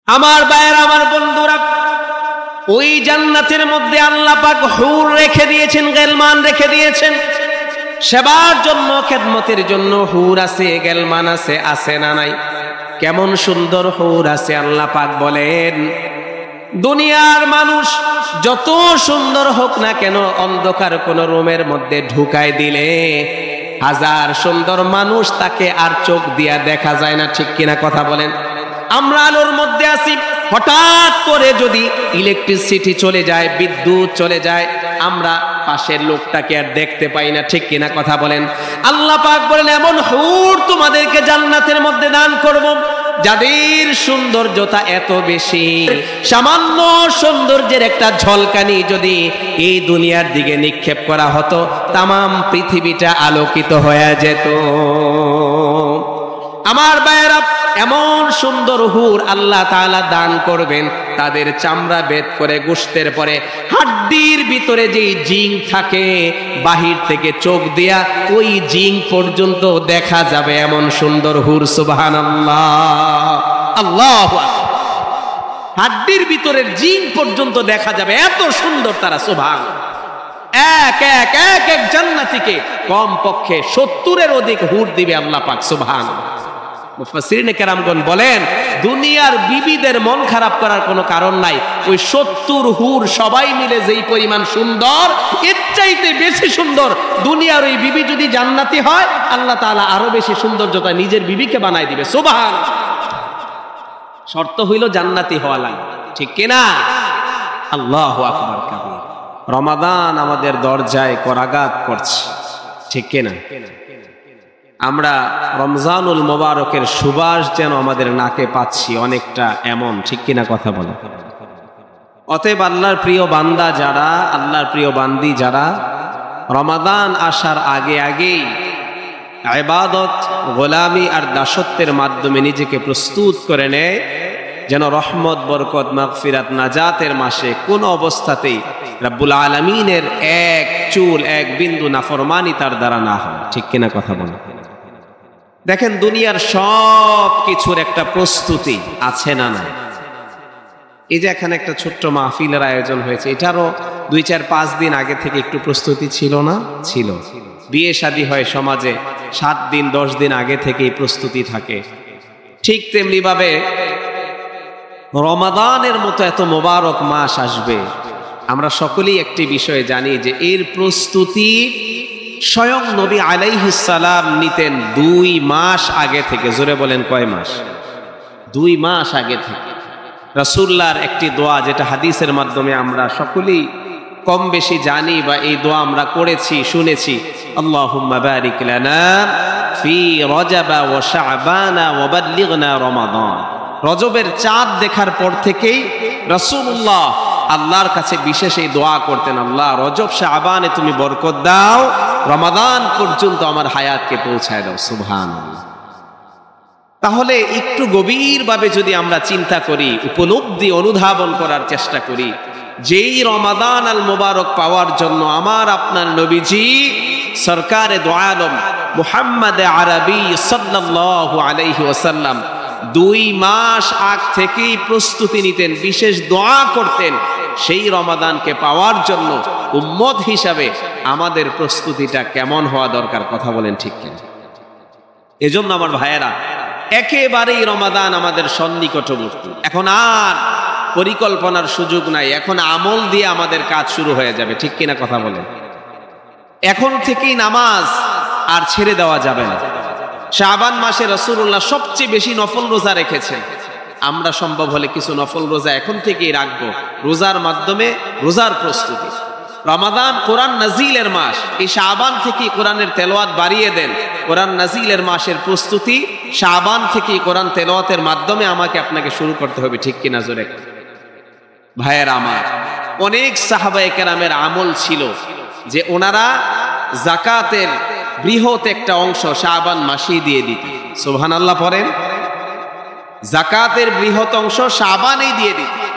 আমার ভাইয়েরা, আমার বন্ধুরা, ওই জান্নাতের মধ্যে আল্লাহ পাক হুর রেখে দিয়েছেন, গেলমান রেখে দিয়েছেন। সেবার জন্য, খেদমতের জন্য হুর আছে, গেলমান আছে, আছে না নাই? কেমন সুন্দর হুর আছে! আল্লাহ পাক বলেন, দুনিয়ার মানুষ যত সুন্দর হোক না কেন, অন্ধকার কোন রুমের মধ্যে ঢুকায় দিলে হাজার সুন্দর মানুষ তাকে আর চোখ দিয়া দেখা যায় না। ঠিক কিনা কথা বলেন? আমরা আলোর মধ্যে আছি, হঠাৎ করে যদি ইলেকট্রিসিটি চলে যায়, বিদ্যুৎ চলে যায়, আমরা পাশের লোকটাকে আর দেখতে পাই না। ঠিক কিনা কথা বলেন? আল্লাহ পাক বলেন, এমন হুর তোমাদেরকে জান্নাতের মধ্যে দান করব, যাদের সৌন্দর্যতা এত বেশি, সামান্য সৌন্দর্যের একটা ঝলকানি যদি এই দুনিয়ার দিকে নিক্ষেপ করা হতো, তামাম পৃথিবীটা আলোকিত হয়ে যেত। আমার ভাইয়েরা, এমন সুন্দর হুর আল্লাহ তাআলা দান করবেন, তাদের চামড়া বেদ করে গোশতের পরে হাড্ডির ভিতরে যেই জিং থাকে, বাহির থেকে চোখ দিয়া ওই জিং পর্যন্ত দেখা যাবে, এমন সুন্দর হুর। সুবহানাল্লাহ, আল্লাহু আকবার। হাড্ডির ভিতরের জিং পর্যন্ত দেখা যাবে, এত সুন্দর তারা। সুবহানাল্লাহ। এক এক এক এক জান্নাতীকে কমপক্ষে 70-এর অধিক হুর দিবে আল্লাহ পাক। সুবহানাল্লাহ। মুফাসসিরিনে কেরামগণ বলেন, দুনিয়ার বিবিদের মন খারাপ করার কোনো কারণ নাই। ওই 70 হুর সবাই মিলে যেই পরিমাণ সুন্দর, এর চাইতে বেশি সুন্দর দুনিয়ার ওই বিবি যদি জান্নাতি হয়, আল্লাহ তাআলা আরো বেশি সৌন্দর্যতা নিজের বিবিকে বানাই দিবে। সুবহানাল্লাহ। শর্ত হইল জান্নাতি হওয়া লাগবে। ঠিক কিনা? আল্লাহু আকবার কাবীর। রমাদান আমাদের দরজায় করাঘাত করছে। ঠিক কিনা? আমরা রমজানুল মোবারকের সুবাস যেন আমাদের নাকে পাচ্ছি অনেকটা, এমন। ঠিক কিনা কথা বলে? অতএব আল্লাহর প্রিয় বান্দা যারা, আল্লাহর প্রিয় বান্দি যারা রমাদান আসার আগে আগেই ইবাদত, গোলামি আর দাসত্বের মাধ্যমে নিজেকে প্রস্তুত করে নেয়, যেন রহমত, বরকত, মাগফিরাত, নাজাতের মাসে কোন অবস্থাতেই রব্বুল আলামিনের এক চুল, এক বিন্দু নাফরমানি তার দ্বারা না হয়। ঠিক কিনা কথা বলে? দেখেন, দুনিয়ার সব কিছুর একটা প্রস্তুতি আছে না নাই? এই যে এখানে একটা ছোট্ট মাহফিলের আয়োজন হয়েছে, এটারও 2-4-5 দিন আগে থেকে একটু প্রস্তুতি ছিল না? ছিল। বিয়ে শাদী হয় সমাজে, 7 দিন 10 দিন আগে থেকেই প্রস্তুতি থাকে। ঠিক তেমনি ভাবে রমাদানের মতো এত মোবারক মাস আসবে, আমরা সকলেই একটি বিষয় জানি যে এর প্রস্তুতি স্বয়ং নবী আলাইহিস সালাম নিতেন 2 মাস আগে থেকে। জোরে বলেন, কয় মাস? 2 মাস আগে থেকে। রাসূলুল্লাহর একটি দোয়া, যেটা হাদিসের মাধ্যমে আমরা সকলেই কম বেশি জানি, বা এই দোয়া আমরা করেছি, শুনেছি। আল্লাহুম্মা বারিক লানা ফি রজবা ওয়া শাবানা ওয়া বাল্লিগনা রমাদান। রজবের চাঁদ দেখার পর থেকেই রাসূলুল্লাহ আল্লাহর কাছে বিশেষ এই দোয়া করতেন, আল্লাহ রজব শাবানে তুমি বরকত দাও, রমাদান পর্যন্ত আমার হায়াতকে পৌঁছায় দাও। সুবহানাল্লাহ। তাহলে একটু গভীরভাবে যদি আমরা চিন্তা করি, উপলব্ধি, অনুধাবন করার চেষ্টা করি, যেই রমাদান আল মোবারক পাওয়ার জন্য আমার আপনার নবীজি সরকারে দো আলম মুহাম্মদ আরবি সাল্লাল্লাহু আলাইহি ওয়াসাল্লাম 2 মাস আগ থেকেই প্রস্তুতি নিতেন, বিশেষ দোয়া করতেন। সেই রমাদানকে পাওয়ার জন্য উম্মত হিসাবে আমাদের প্রস্তুতিটা কেমন হওয়া দরকার? কথা বলেন, ঠিক কিনা? এজন্য আমার ভাইয়েরা, একেবারেই রমাদান আমাদের সন্নিকটবর্তী। এখন আর পরিকল্পনার সুযোগ নাই, এখন আমল দিয়ে আমাদের কাজ শুরু হয়ে যাবে। ঠিক কিনা কথা বলেন? এখন থেকেই নামাজ আর ছেড়ে দেওয়া যাবে না। শাবান মাসে রাসূলুল্লাহ সবচেয়ে বেশি নফল রোজা রেখেছেন। আমরা সম্ভব হলে কিছু নফল রোজা এখন থেকেই রাখবো, রোজার মাধ্যমে রোজার প্রস্তুতি। রমাদান কোরআন নাজিলের মাস, এই শাবান থেকে কোরআনের তেলাওয়াত বাড়িয়ে দেন। কোরআন নাজিলের মাসের প্রস্তুতি শাবান থেকে কোরআন তেলাওয়াতের মাধ্যমে আমাকে আপনাকে শুরু করতে হবে। ঠিক কিনা? জোরে ভাইয়ের আমার, অনেক সাহাবায়ে কেরামের আমল ছিল যে ওনারা যাকাতের বৃহৎ একটা অংশ শাবান মাসেই দিয়ে দিতেন। সুবহানাল্লাহ পড়েন। যাকাতের বৃহৎ অংশ শাবানেই দিয়ে দিতেন।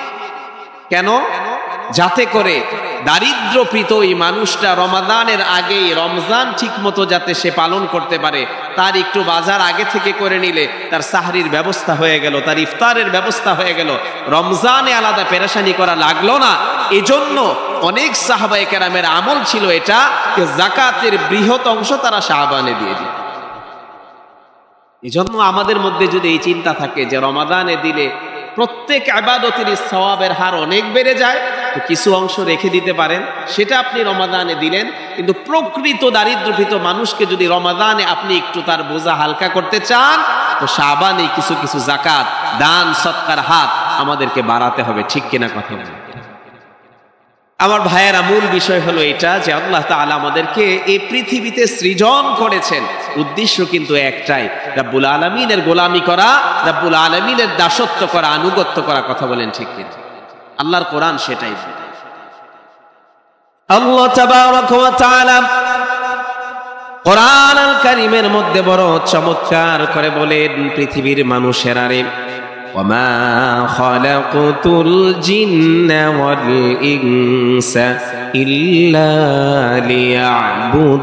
কেন? যাতে করে দারিদ্রপীত ওই মানুষটা রমাদানের আগেই রমজান ঠিক মতো যাতে সে পালন করতে পারে, তার একটু বাজার আগে থেকে করে নিলে তার সাহরির ব্যবস্থা হয়ে গেল, তার ইফতারের ব্যবস্থা হয়ে গেল, রমজানে আলাদা পেরেশানি করা লাগলো না। এজন্য অনেক সাহাবায়ে কেরামের আমল ছিল এটা, যাকাতের বৃহৎ অংশ তারা শাবানে দিয়ে দিত। এজন্য আমাদের মধ্যে যদি এই চিন্তা থাকে যে রমাদানে দিলে প্রত্যেক ইবাদতের সওয়াবের হার অনেক বেড়ে যায়, তো কিছু অংশ রেখে দিতে পারেন, সেটা আপনি রমাদানে দিলেন। কিন্তু প্রকৃত দারিদ্রভীত মানুষকে যদি রমাদানে আপনি একটু তার বোঝা হালকা করতে চান, তো শাবানে কিছু কিছু যাকাত, দান সদকার হাত আমাদেরকে বাড়াতে হবে। ঠিক কিনা কথা বলেন? আমার ভাইয়েরা, মূল বিষয় হলো এটা যে আল্লাহ তাআলা আমাদেরকে এই পৃথিবীতে সৃজন করেছেন, উদ্দেশ্য কিন্তু একটাই, রব্বুল আলামিনের গোলামি করা, রব্বুল আলামিনের দাসত্ব করা, আনুগত্য করা। কথা বলেন ঠিক কিনা? আল্লাহর কোরআন সেটাই। আল্লাহ তাবারক ওয়া তাআলা কোরআন আল কারীমের মধ্যে বড় চমৎকার করে বলেন, পৃথিবীর মানুষেরা রে, وما خلقت الجن والإنس إلا ليعبدون।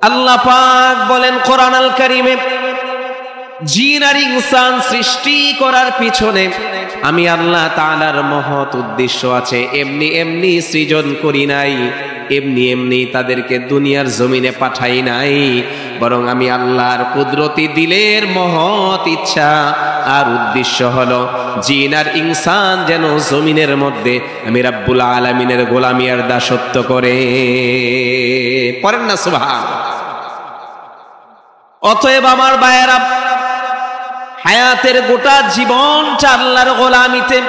আল্লাহ পাক বলেন কোরআন আল কারীমে, জিন আর ইনসান সৃষ্টি করার পিছনে আমি আল্লাহ তাআলার মহৎ উদ্দেশ্য আছে। এমনি এমনি সৃজন করি নাই, এমনি এমনি তাদেরকে দুনিয়ার জমিনে পাঠাই নাই, বরং আমি আল্লাহর কুদরতি দিলের মহৎ ইচ্ছা আর উদ্দেশ্য হলো জিন আর ইনসান যেন জমিনের মধ্যে আমি রব্বুল আলামিনের গোলামি আর দাসত্ব করে। পড়েন না সুবহানাল্লাহ। অতএব আমার ভাইয়েরা, হায়াতের গোটা জীবনটা আল্লাহর গোলামিতে,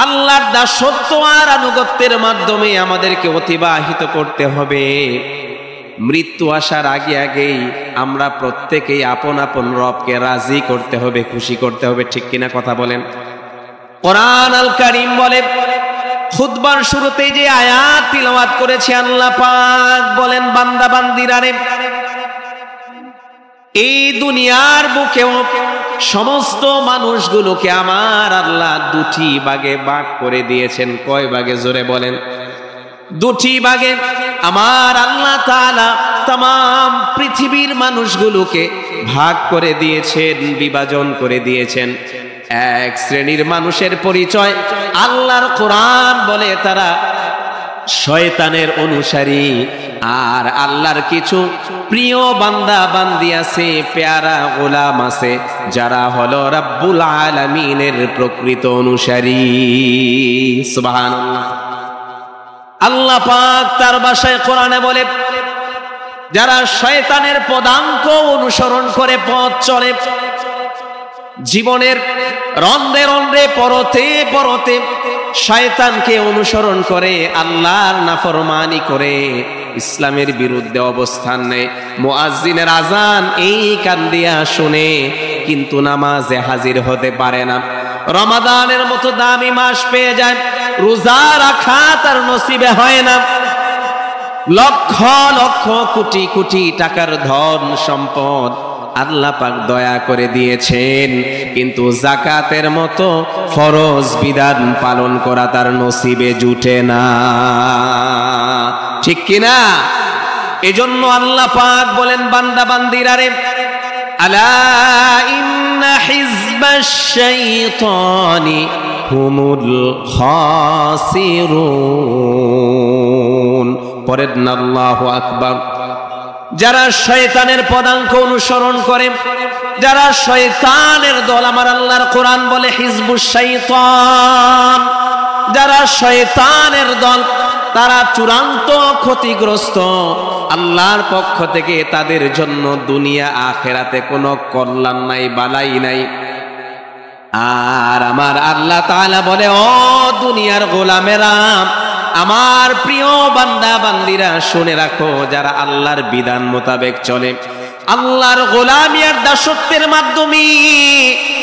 আল্লাহর দাসত্ব আর আনুগত্যের মাধ্যমে আমাদেরকে অতিবাহিত করতে হবে। মৃত্যু আসার আগে আগেই আমরা প্রত্যেকেই আপন আপন রবকে রাজি করতে হবে, খুশি করতে হবে। ঠিক কিনা কথা বলেন? কোরআন আল কারীম বলে, খুতবার শুরুতে যে আয়াত তিলাওয়াত করেছে আল্লাহ পাক বলেন, বান্দা বান্দিরা রে, এই দুনিয়ার বুকেও সমস্ত মানুষগুলোকে আমার আল্লাহ দুটি ভাগে ভাগ করে দিয়েছেন। কয় ভাগে? জোরে বলেন। দুটি ভাগে আমার আল্লাহ তাআলা तमाम পৃথিবীর মানুষগুলোকে ভাগ করে দিয়েছেন, বিভাজন করে দিয়েছেন। এক শ্রেণীর মানুষের পরিচয় আল্লাহর কোরআন বলে তারা শয়তানের অনুসারী, আর আল্লাহর কিছু প্রিয় বান্দা বান্দি আছে, পেয়ারা গোলাম আছে, যারা হলো রব্বুল আলামিনের প্রকৃত অনুসারী। সুবহানাল্লাহ। আল্লাহ পাক তার ভাষায় কোরআনে বলে, যারা শয়তানের পদাঙ্ক অনুসরণ করে পথ চলে, জীবনের রন্ধ্রে রন্ধ্রে পরতে পরতে শয়তানকে অনুসরণ করে, আল্লাহর নাফরমানি করে, ইসলামের বিরুদ্ধে অবস্থান নেয়, মুয়াজ্জিনের আজান এই কান দিয়া শুনে কিন্তু নামাজে হাজির হতে পারে না, রমাদানের মতো দামি মাস পেয়ে যায়, রোজা রাখা তার নসিবে হয় না, লক্ষ লক্ষ কোটি কোটি টাকার ধন সম্পদ আল্লাহ পাক দয়া করে দিয়েছেন, কিন্তু যাকাতের মতো ফরজ বিধান পালন করা তার নসিবে জুটে না। ঠিক কিনা? এজন্য আল্লাহ পাক বলেন, বান্দা বান্দিরা রে, আলা ইন্না হিজবাশ শাইতানি হুমুল খাসিরুন। পরেন না আল্লাহু আকবার। যারা শয়তানের পদাঙ্ক অনুসরণ করে, যারা শয়তানের দল, আমার আল্লাহর কোরআন বলে হিজবুশ শাইতান, যারা শয়তানের দল তারা চূড়ান্ত ক্ষতিগ্রস্ত। আল্লাহর পক্ষ থেকে তাদের জন্য দুনিয়া আখিরাতে কোনো কল্যাণ নাই, বালাই নাই। আর আমার আল্লাহ তাআলা বলে, ও দুনিয়ার গোলামেরা, আমার প্রিয় বান্দা বান্দিরা, শুনে রাখো, যারা আল্লাহর বিধান মোতাবেক চলে, আল্লাহর গোলামি আর দাসত্বের মাধ্যমে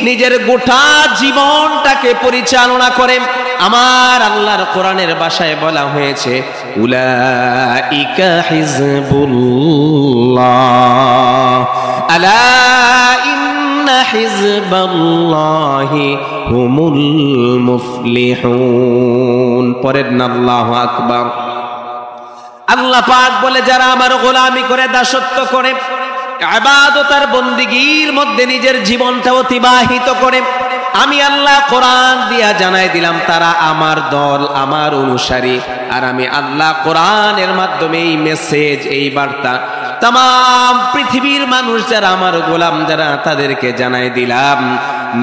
নিজের গোটা জীবনটাকে পরিচালনা করে। আমার আল্লাহর কোরআনের ভাষায় বলা হয়েছে উলাইকা হিজবুল্লাহ আলা ইন্না হিজবাল্লাহি হুমুল মুফলিহুন। পরের না আল্লাহু আকবার। আল্লাহ পাক বলে যারা আমার গোলামি করে, দাসত্ব করে, ইবাদত আর বন্দেগীর মধ্যে নিজের জীবনটা অতিবাহিত করে, আমি আল্লাহ কোরআন দিয়া জানাই দিলাম তারা আমার দল, আমার অনুসারী। আর আমি আল্লাহ কোরআনের মাধ্যমে এই মেসেজ, এই বার্তা তাম পৃথিবীর মানুষ যারা আমার গোলাম যারা, তাদেরকে জানাই দিলাম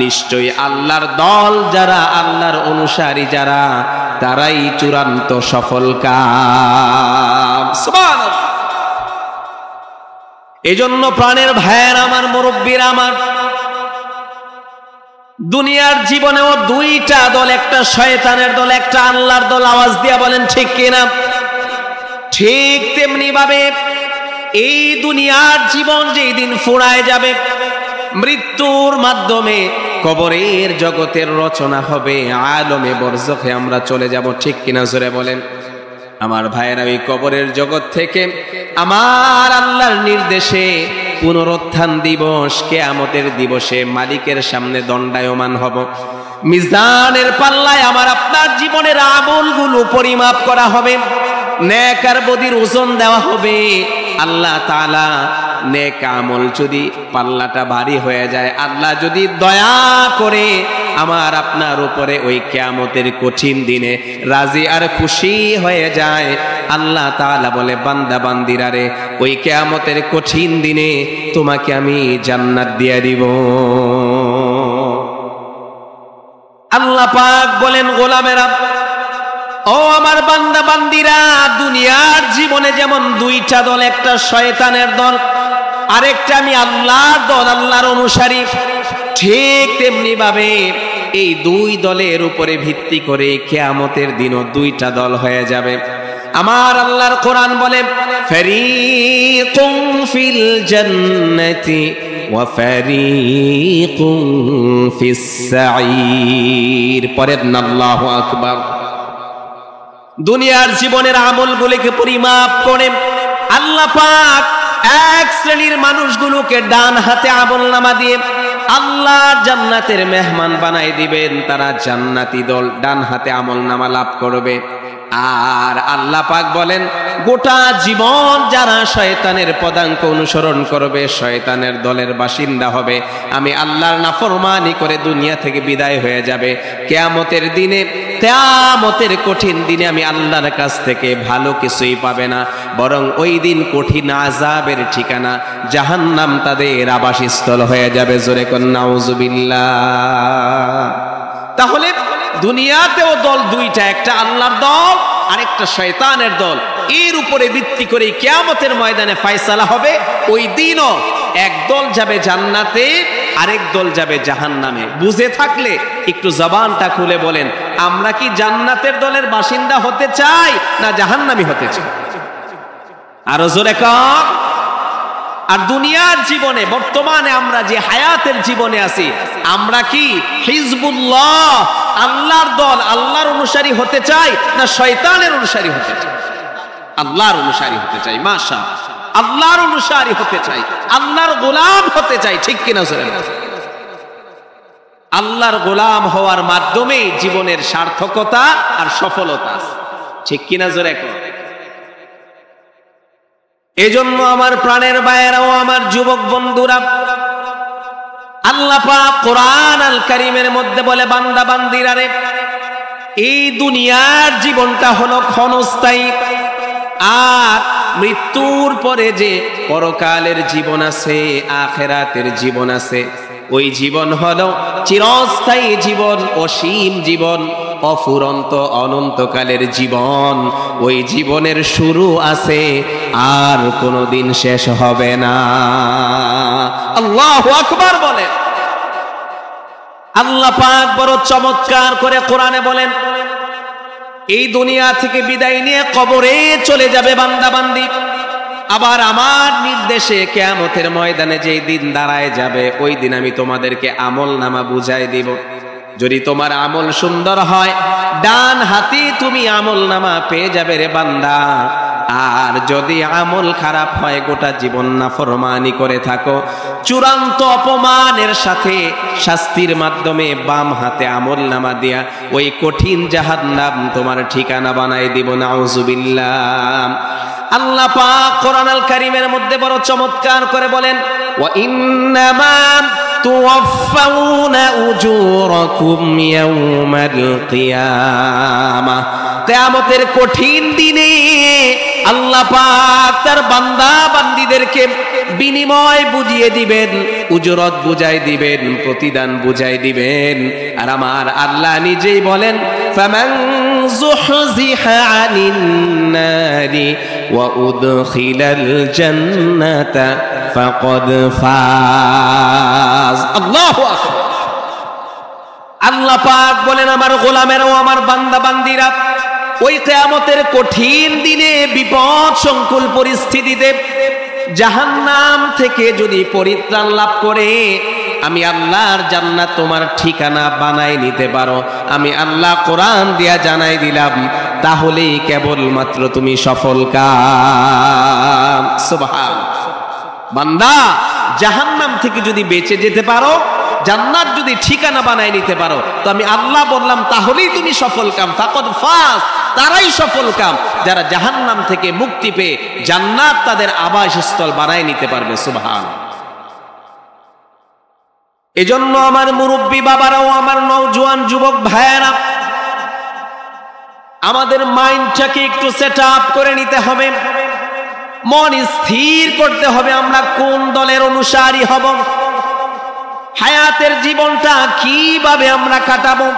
নিশ্চয়ই আল্লাহর দল যারা, আল্লাহর অনুসারী যারা, তারাই চূড়ান্ত সফল কাম। সুবহানাল্লাহ। এজন্য প্রাণের ভাইয়ের আমার, মুরব্বীরা আমার, দুনিয়ার জীবনেও দুইটা দল, একটা শয়তানের দল, একটা আল্লাহর দল। আওয়াজ দিয়া বলেন ঠিক কিনা? ঠিক তেমনি ভাবে এই দুনিয়ার জীবন যেই দিন ফুরায় যাবে, মৃত্যুর মাধ্যমে কবরের জগতের রচনা হবে, আলমে বরজখে আমরা চলে যাব। ঠিক কিনা জোরে বলেন? আমার ভাইয়েরা, ওই কবরের জগৎ থেকে আমার আল্লাহর নির্দেশে পুনরুত্থান দিবস, কিয়ামতের দিবসে মালিকের সামনে দণ্ডায়মান হব। মিজানের পাল্লায় আমার আপনার জীবনের আমলগুলো পরিমাপ করা হবে, নেক আর বদির ওজন দেওয়া হবে। আল্লাহ তাআলা নেক আমল যদি পাল্লাটা ভারী হয়ে যায়, আল্লাহ যদি দয়া করে আমার আপনার উপরে ওই কিয়ামতের কঠিন দিনে রাজি আর খুশি হয়ে যায়, আল্লাহ তাআলা বলে বান্দা বান্দিরা রে, ওই কিয়ামতের কঠিন দিনে তোমাকে আমি জান্নাত দিয়ে দিব। আল্লাহ পাক বলেন গোলামেরা, ও আমার বান্দা বান্দিরা, দুনিয়ার জীবনে যেমন দুইটা দল, একটা শয়তানের দল, আরেকটা আমি আল্লাহর দল, আল্লাহর অনুসারী, ঠিক তেমনি ভাবে এই দুই দলের উপরে ভিত্তি করে কিয়ামতের দিনও দুইটা দল হয়ে যাবে। আমার আল্লাহর কোরআন বলে ফারীকুন ফিল জান্নাতি ওয়া ফারীকুন ফিস সাঈর। পরের না আল্লাহু আকবার। দুনিয়ার জীবনের আমলগুলোকে পরিমাপ করে আল্লাহ পাক এক শ্রেণীর মানুষগুলোকে ডান হাতে আমলনামা দিয়ে আল্লাহ জান্নাতের মেহমান বানাই দিবেন। তারা জান্নাতি দল, ডান হাতে আমলনামা লাভ করবে। আর আল্লাহ পাক বলেন গোটা জীবন যারা শয়তানের পদাঙ্ক অনুসরণ করবে, শয়তানের দলের বাসিন্দা হবে, আমি আল্লাহর নাফরমানি করে দুনিয়া থেকে বিদায় হয়ে যাবে, কিয়ামতের দিনে, কিয়ামতের কঠিন দিনে আমি আল্লাহর কাছ থেকে ভালো কিছুই পাবে না, বরং ওই দিন কঠিন আযাবের ঠিকানা জাহান্নাম তাদের আবাসস্থল হয়ে যাবে। জোরে কোন নাউযুবিল্লাহ। তাহলে দুনিয়াতেও দল দুইটা, একটা আল্লাহর দল, আরেকটা শয়তানের দল। এর উপরে ভিত্তি করে কিয়ামতের ময়দানে ফয়সালা হবে। ওই দিনও এক দল যাবে জান্নাতে, আরেক দল যাবে জাহান্নামে। বুঝে থাকলে একটু জবানটা খুলে বলেন, আমরা কি জান্নাতের দলের বাসিন্দা হতে চাই না জাহান্নামী হতে চাই? আরো জোরে কর। আর দুনিয়ার জীবনে বর্তমানে আমরা যে হায়াতের জীবনে আছি, আমরা কি হিজবুল্লাহ, আল্লাহর দল, আল্লাহর অনুসারী হতে চাই না শয়তানের অনুসারী হতে চাই? আল্লাহর অনুসারী হতে চাই। মাশাআল্লাহ, আল্লাহর অনুসারী হতে চাই, আল্লাহর গোলাম হতে চাই। ঠিক কিনা জোরে? আল্লাহর গোলাম হওয়ার মাধ্যমে জীবনের সার্থকতা আর সফলতা। ঠিক কিনা জোরে? এজন্য আমার প্রাণের ভাইয়েরাও, আমার যুবক বন্ধুরা, আল্লাহ পাক কোরআন আল কারীমের মধ্যে বলে বান্দা বান্দিরা রে, এই দুনিয়ার জীবনটা হলো ক্ষণস্থায়ী, আর মৃত্যুর পরে যে পরকালের জীবন আছে, আখিরাতের জীবন আছে, ওই জীবন হলো চিরস্থায়ী জীবন, অসীম জীবন, অফুরন্ত অনন্তকালের জীবন। ওই জীবনের শুরু আছে, আর কোনোদিন শেষ হবে না। আল্লাহু আকবার বলেন। আল্লাহ পাক বড় চমৎকার করে কোরআনে বলেন, এই দুনিয়া থেকে বিদায় নিয়ে কবরে চলে যাবে বান্দা বান্দি, আবার আমার নির্দেশে কিয়ামতের ময়দানে যেই দিন দাঁড়ায় যাবে, ওই দিন আমি তোমাদেরকে আমল নামা বুঝাই দিব। যদি তোমার আমল সুন্দর হয়, ডান হাতে তুমি আমল নামা পেয়ে যাবে রে বান্দা। আর যদি আমল খারাপ হয়, গোটা জীবন নাফরমানি করে থাকো, চূড়ান্ত অপমানের সাথে শাস্তির মাধ্যমে বাম হাতে আমল নামা দিয়া ওই কঠিন জাহান্নাম তোমার ঠিকানা বানাই দিব। নাউজুবিল্লাহ। আল্লাহ পাক কোরআন আল কারীমের মধ্যে বড় চমৎকার করে বলেন, ওয়া ইন্নামা তুওয়াফাউনা উজুরাকুম ইয়াউমাল কিয়ামাহ। কিয়ামতের কঠিন দিনে আল্লাহ পাক তার বান্দা বান্দীদেরকে বিনিময় বুঝিয়ে দিবেন, উজরত বুঝাই দিবেন, প্রতিদান বুঝাই দিবেন। আর আমার আল্লাহ নিজেই বলেন, ফামান যুহজিহা আনিন নারি ওয়া উদখিলাল জান্নাতা ফাকাদ ফাজ। আল্লাহু আকবার। আল্লাহ পাক বলেন, আমার গোলামেরা ও আমার বান্দা বান্দীরা, ওই কিয়ামতের কঠিন দিনে বিপদ সংকুল পরিস্থিতিতে জাহান্নাম থেকে যদি পরিত্রাণ লাভ করে আমি আল্লাহর জান্নাত তোমার ঠিকানা বানাই নিতে পারো, আমি আল্লাহ কোরআন দিয়া জানাই দিলাম, তাহলেই কেবলমাত্র তুমি সফল কাম। সুবহানাল্লাহ। বান্দা, জাহান্নাম থেকে যদি বেঁচে যেতে পারো, জান্নাত যদি ঠিকানা বানায় নিতে পারো, তো আমি আল্লাহ বললাম তাহলেই তুমি সফল কাম। ফাকাদ ফাজ, তারাই সফল কাম যারা জাহান্নাম থেকে মুক্তি পেয়ে জান্নাত তাদের আবাসস্থল বানায় নিতে পারবে। সুবহানাল্লাহ। এজন্য আমার মুরব্বী বাবারাও, আমার নওজোয়ান যুবক ভাইয়েরা, আমাদের মাইন্ডটাকে একটু সেট আপ করে নিতে হবে, মন স্থির করতে হবে আমরা কোন দলের অনুসারী হব, হায়াতের জীবনটা কিভাবে আমরা কাটাবো।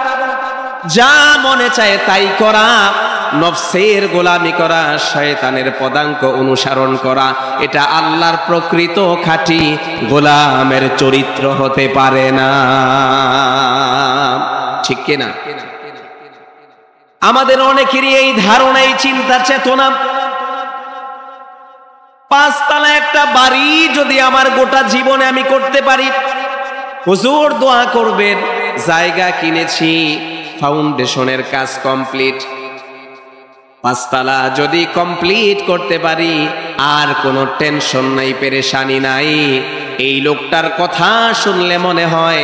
যা মনে চায় তাই করা, নফসের গোলামি করা, শয়তানের পদাঙ্ক অনুসরণ করা, এটা আল্লাহর প্রকৃত খাঁটি গোলামের চরিত্র হতে পারে না। ঠিক কিনা? আমাদের অনেকেরই এই ধারণা, এই চিন্তা চেতনা, পাঁচতলা একটা বাড়ি যদি আমার গোটা জীবনে আমি করতে পারি, হুজুর দোয়া করবেন, জায়গা কিনেছি, ফাউন্ডেশনের কাজ কমপ্লিট, পাঁচতলা যদি কমপ্লিট করতে পারি আর কোনো টেনশন নাই, পেরেশানি নাই। এই লোকটার কথা শুনলে মনে হয়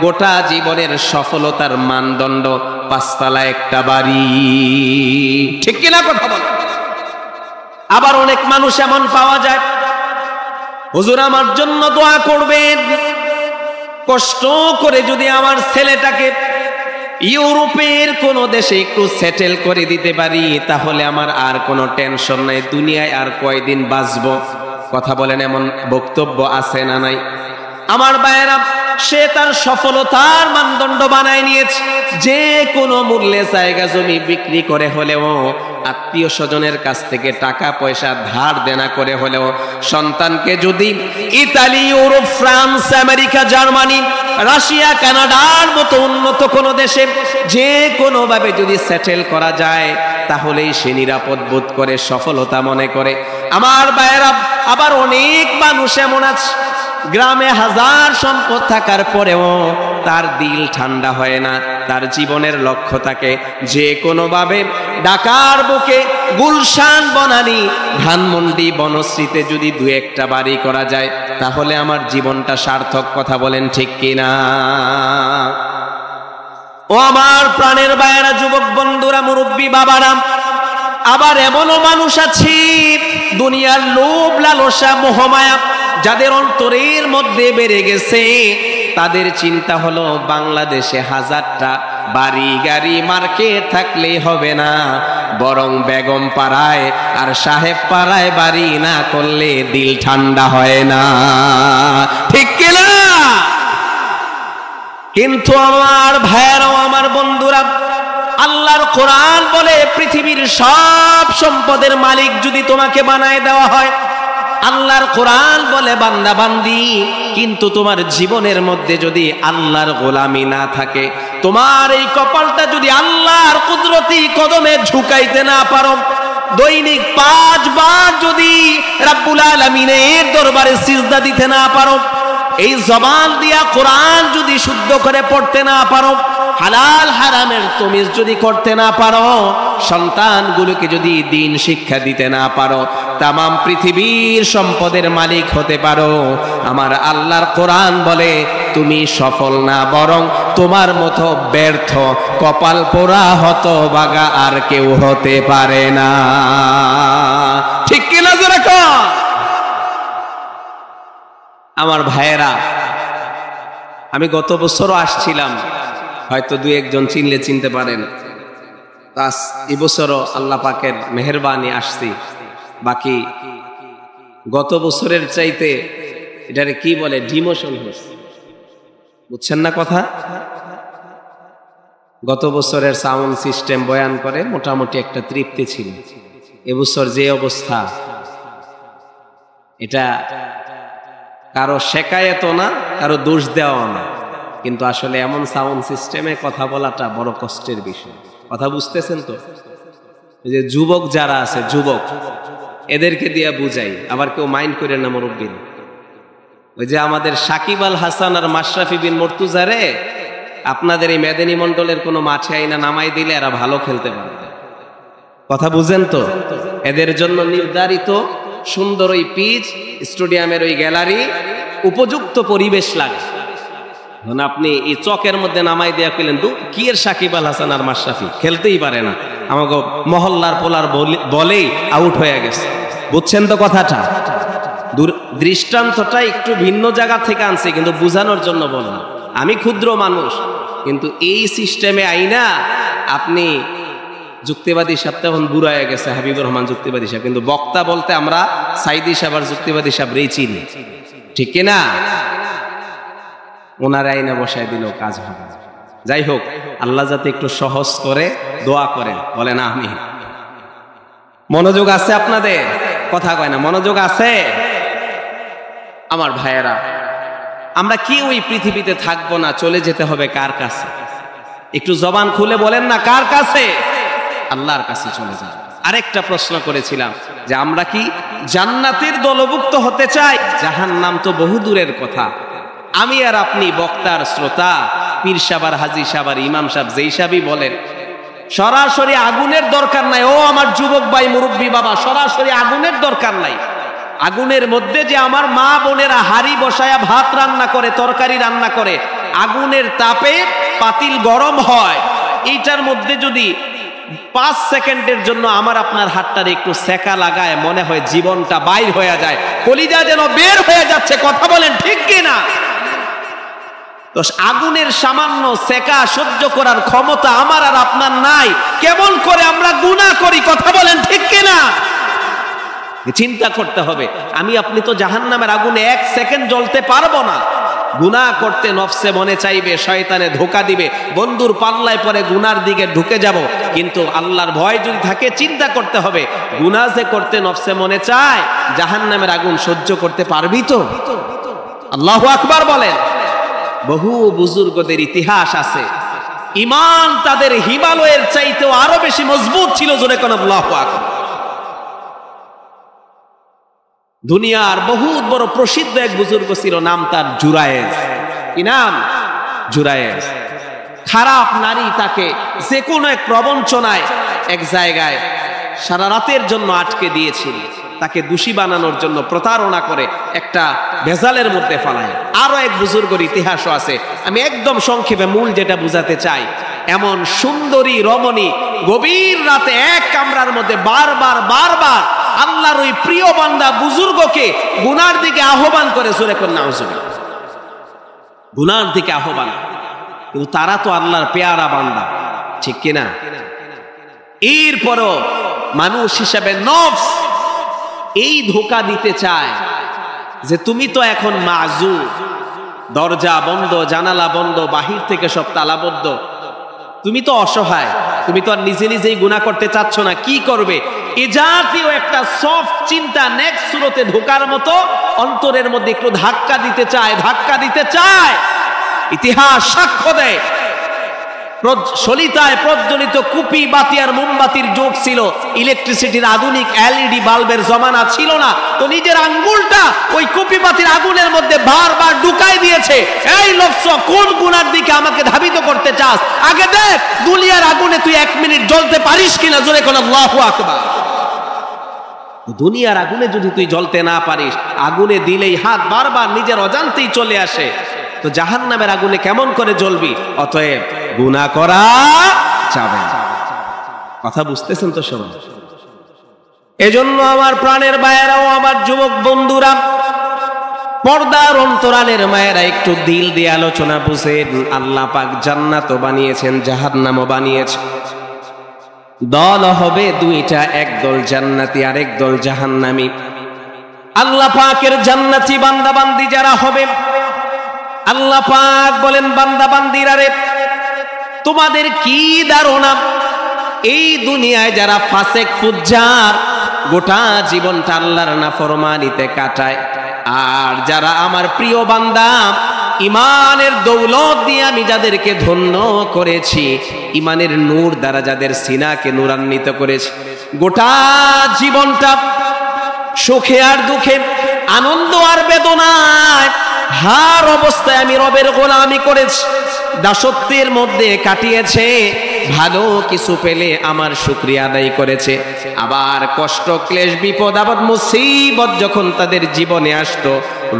গোটা জীবনের সফলতার মানদণ্ড পাঁচতলা একটা বাড়ি। ঠিক কিনা কথা বল? আবার অনেক মানুষ এমন পাওয়া যায়, হুজুর আমার জন্য দোয়া করবেন, কষ্ট করে যদি আমার ছেলেটাকে ইউরোপের কোন দেশে একটু সেটেল করে দিতে পারি, তাহলে আমার আর কোনো টেনশন নাই, দুনিয়ায় আর কয়দিন বাঁচবো। কথা বলেন, এমন বক্তব্য আছে না নাই? আমার ভাইয়েরা, সে তার সফলতার মানদণ্ড বানায় নিয়েছে, যে কোনো মূল্যে জায়গা জমি বিক্রি করে হলেও, আত্মীয় স্বজনের কাছ থেকে টাকা পয়সা ধার দেনা করে হলেও, সন্তানকে যদি Italy, Europe, France, America, Germany, Russia, কানাডার মতো উন্নত কোনো দেশে যে কোনো ভাবে যদি সেটেল করা যায়, তাহলেই সে নিরাপদ বোধ করে, সফলতা মনে করে। আমার ভাইয়েরা, আবার অনেক মানুষ এমন আছে, গ্রামে হাজার সম্পদ থাকার পরেও তার দিল ঠান্ডা হয় না, তার জীবনের লক্ষ্য থাকে যে কোনোভাবে ঢাকার বুকে গুলশান, বনানী, ধানমন্ডি, বনশ্রীতে যদি দু একটা বাড়ি করা যায়, তাহলে আমার জীবনটা সার্থক। কথা বলেন ঠিক কিনা? ও আমার প্রাণের ভাইয়েরা, যুবক বন্ধুরা, মুরব্বী বাবারা, আবার এমনও মানুষ আছে দুনিয়ার লোভ, লালসা, মোহমায়া যাদের অন্তরের মধ্যে বেড়ে গেছে, তাদের চিন্তা হলো বাংলাদেশে হাজারটা বাড়ি, গাড়ি, মার্কেট থাকলেই হবে না, বরং বেগম পাড়ায় আর সাহেব পাড়ায় বাড়ি না করলে দিল ঠান্ডা হয় না। ঠিক কিনা? কিন্তু আমার ভাইয়েরাও, আমার বন্ধুরা, আল্লাহর কোরআন বলে পৃথিবীর সব সম্পদের মালিক যদি তোমাকে বানায় দেওয়া হয়, আল্লাহর কোরআন বলে বান্দা বান্দি, কিন্তু তোমার জীবনের মধ্যে যদি আল্লাহর গোলামি না থাকে, তোমার এই কপালটা যদি আল্লাহর কুদরতি কদমে ঝুঁকাইতে না পারো, দৈনিক 5 বার যদি রাব্বুল আলামিনের দরবারে সিজদা দিতে না পারো, এই জবান দিয়া কোরআন যদি শুদ্ধ করে পড়তে না পারো, হালাল হারামের তমিজ যদি করতে না পারো, সন্তানগুলোকে যদি দ্বীন শিক্ষা দিতে না পারো, তামাম পৃথিবীর সম্পদের মালিক হতে পারো, আমার আল্লাহর কোরআন বলে তুমি সফল না, বরং তোমার মতো ব্যর্থ কপাল পোড়া হতভাগা আর কেউ হতে পারে না। ঠিক কিনা জোরে কও আমার ভাইয়েরা। আমি গত বছরও আসছিলাম, হয়তো 2-1 জন চিনলে চিনতে পারেন। এই বছরও আল্লাহ পাকের মেহেরবানি আসছি। বাকি গত বছরের চাইতে এটারে কি বলে, ডিমোশন হয়েছে, বুঝছেন না কথা? গত বছরের সাউন্ড সিস্টেম বয়ান করে মোটামুটি একটা তৃপ্তি ছিল। এবছর যে অবস্থা, এটা কারো শেখায়ত না, কারো দোষ দেওয়া না, কিন্তু আসলে এমন সাউন্ড সিস্টেমে কথা বলাটা বড় কষ্টের বিষয়। কথা বুঝতেছেন তো? যে যুবক যারা আছে, যুবক এদেরকে দিয়া বুঝাই, আবার কেউ মাইন্ড করে না মুরব্বী। ওই যে আমাদের সাকিব আল হাসান আর মাশরাফি বিন মুর্তজারে আপনাদের এই মেদিনী মন্ডলের কোনো মাঠে আইনা নামাই দিলে এরা ভালো খেলতে পারবে। কথা বুঝেন তো? এদের জন্য নির্ধারিত সুন্দর ওই পিচ, স্টেডিয়ামের ওই গ্যালারি, উপযুক্ত পরিবেশ লাগে। আপনি এই চকের মধ্যে নামাই দেয়া কইলেন কি এর সাকিব আল হাসান আর মাশরাফি খেলতেই পারে না, আমাকে মহল্লার পোলার বলেই আউট হয়ে গেছে। বুঝছেন তো কথাটা? দৃষ্টান্তটা একটু ভিন্ন জায়গা থেকে আনছে, কিন্তু বুঝানোর জন্য বললাম। আমি ক্ষুদ্র মানুষ, কিন্তু এই সিস্টেমে আইনা আপনি যুক্তিবাদী সাহেব তখন বুড়া হয়ে গেছে, হাবিবুর রহমান যুক্তিবাদী সাহেব, কিন্তু বক্তা বলতে আমরা সাইদি সাহেব আর যুক্তিবাদী সাহেব রেই চিনি, ঠিক কিনা? ওনার আইনা বসায় দিল, কাজ হবে। যাই হোক, আল্লাহ যাতে একটু সহজ করে দোয়া করেন, বলেন আমি। মনোযোগ আছে আপনাদের? কথা কয় না, মনোযোগ আছে? আমার ভাইয়েরা, আমরা কি ওই পৃথিবীতে থাকবো না, চলে যেতে হবে কার কাছে? একটু জবান খুলে বলেন না, কার কাছে? আল্লাহর কাছে চলে যাবে। আরেকটা প্রশ্ন করেছিলাম যে আমরা কি জান্নাতের দলভুক্ত হতে চাই? জাহান্নাম তো বহু দূরের কথা। আমি আর আপনি বক্তার শ্রোতা, পীর সাহেব আর হাজী সাহেব আর ইমাম সাহেব যেই সাহেবই বলেন, সরাসরি আগুনের দরকার নাই। ও আমার যুবক ভাই, মুরব্বী বাবা, সরাসরি আগুনের দরকার নাই। আগুনের মধ্যে যে আমার মা বোনেরা হাড়ি বসায়া ভাত রান্না করে, তরকারি রান্না করে, আগুনের তাপে পাতিল গরম হয়, এইটার মধ্যে যদি 5 সেকেন্ডের জন্য আমার আপনার হাতটার একটু সেকা লাগায়, মনে হয় জীবনটা বাইর হয়ে যায়, কলিজা যেন বের হয়ে যাচ্ছে। কথা বলেন ঠিক কিনা? তো আগুনের সামান্য সেকা সহ্য করার ক্ষমতা আমার আর আপনার নাই। কেমন করে আমরা গুনাহ করি? কথা বলেন ঠিক কিনা? চিন্তা করতে হবে। আমি আপনি তো জাহান্নামের আগুনে 1 সেকেন্ড জ্বলতে পারবো না। গুনাহ করতে নফসে মনে চাইবে, শয়তানে ধোঁকা দিবে, বন্ধুর পাল্লায় পরে গুনার দিকে ঢুকে যাব। কিন্তু আল্লাহর ভয় যদি থাকে, চিন্তা করতে হবে, গুনাহ যে করতে নফসে মনে চায়, জাহান্নামের আগুন সহ্য করতে পারবি তো? আল্লাহু আকবার বলেন। বহু বুজুর্গদের ইতিহাস আছে, ঈমান তাদের হিমালয়ের চাইতেও আরো বেশি মজবুত ছিল। জোরে কোন আল্লাহু আকবার। দুনিয়ার বহুত বড় প্রসিদ্ধ এক বুজুর্গ ছিল, নাম তার জুরায়েজ। কি নাম? জুরায়েজ। খারাপ নারী তাকে যে কোনো এক প্রবঞ্চনায় এক জায়গায় সারা রাতের জন্য আটকে দিয়েছিল। তাকে দোষী বানানোর জন্য প্রতারণা করে একটা ভেজালের মধ্যে ফেলায়। আরো এক বুজুর্গের ইতিহাসও আছে। আমি একদম সংক্ষেপে মূল যেটা বুঝাতে চাই, এমন সুন্দরী রমণী গভীর রাতে এক কামরার মধ্যে বারবার বারবার আল্লাহর ওই প্রিয় বান্দা বুজুর্গকে গুনার দিকে আহ্বান করে। জোরে করে নাউজুবিল্লাহ। গুনার দিকে আহ্বান, কিন্তু তারা তো আল্লাহর পেয়ারা বান্দা, ঠিক কিনা? এরপরও মানুষ হিসাবে নফস এই ধোঁকা দিতে চায় যে তুমি তো এখন মাযুর, দরজা বন্ধ, জানালা বন্ধ, বাহির থেকে সব তালাবদ্ধ, তুমি তো অসহায়, তুমি তো আর নিজে নিজেই গুনাহ করতে চাচ্ছ না, কি করবে? এ জাতীয় একটা সফট চিন্তা নেক্সট সুরতে ঢোকার মতো অন্তরের মধ্যে একটু ধাক্কা দিতে চায়, ধাক্কা দিতে চায়। ইতিহাস সাক্ষ্য দেয়, সলিতায় প্রজ্বলিত কুপি বাতি আর মোমবাতির যুগ ছিল, ইলেকট্রিসিটির আধুনিক এলইডি বাল্বের জমানা ছিল না। তো নিজের আঙ্গুলটা ওই কুপি বাতির আগুনের মধ্যে বারবার ঢুকাই দিয়েছে। এই নফস, কোন গুনার দিকে আমাকে ধাবিত করতে চাস? আগে দেখ দুনিয়ার আগুনে তুই 1 মিনিট জ্বলতে পারিস কিনা। জোরে কোন আল্লাহু আকবার। দুনিয়ার আগুনে যদি তুই জ্বলতে না পারিস, আগুনে দিলেই হাত বারবার নিজের অজান্তেই চলে আসে, তো জাহান্নামের আগুনে কেমন করে জ্বলবি? অতএব গুনাহ করা যাবে না। কথা বুঝতেছেন তো সবাই? এজন্য আমার প্রাণের ভাইয়েরাও, আমার যুবক বন্ধুরা, পর্দার অন্তরালের মায়েরা, একটু দিল দিয়ে আলোচনা বুঝেন। আল্লাহ পাক জান্নাতও বানিয়েছেন, জাহান্নামও বানিয়েছেন। দল হবে দুইটা, একদল জান্নাতি আর একদল জাহান্নামী। আল্লাহ পাকের জান্নাতি বান্দা বান্দি যারা হবে, আল্লাহ পাক বলেন বান্দা বান্দিরা রে, তোমাদের কি ধারণা? এই দুনিয়ায় যারা ফাসেক ফুজ্জার, গোটা জীবনটা আল্লাহর নাফরমানিতে কাটায়, আর যারা আমার প্রিয় বান্দা, ইমানের দৌলত দিয়ে আমি যাদেরকে ধন্য করেছি, ইমানের নূর দ্বারা যাদের সিনাকে নূরান্বিত করেছি, গোটা জীবনটা সুখে আর দুঃখে, আনন্দ আর বেদনায়, হার অবস্থায় আমি রবের গোলামি করেছি, দাসত্বের মধ্যে কাটিয়েছে, ভালো কিছু পেলে আমার শুকরিয়া আদায় করেছে। আবার কষ্ট, ক্লেশ, বিপদ, আপদ, মুসিবত যখন তাদের জীবনে আসতো,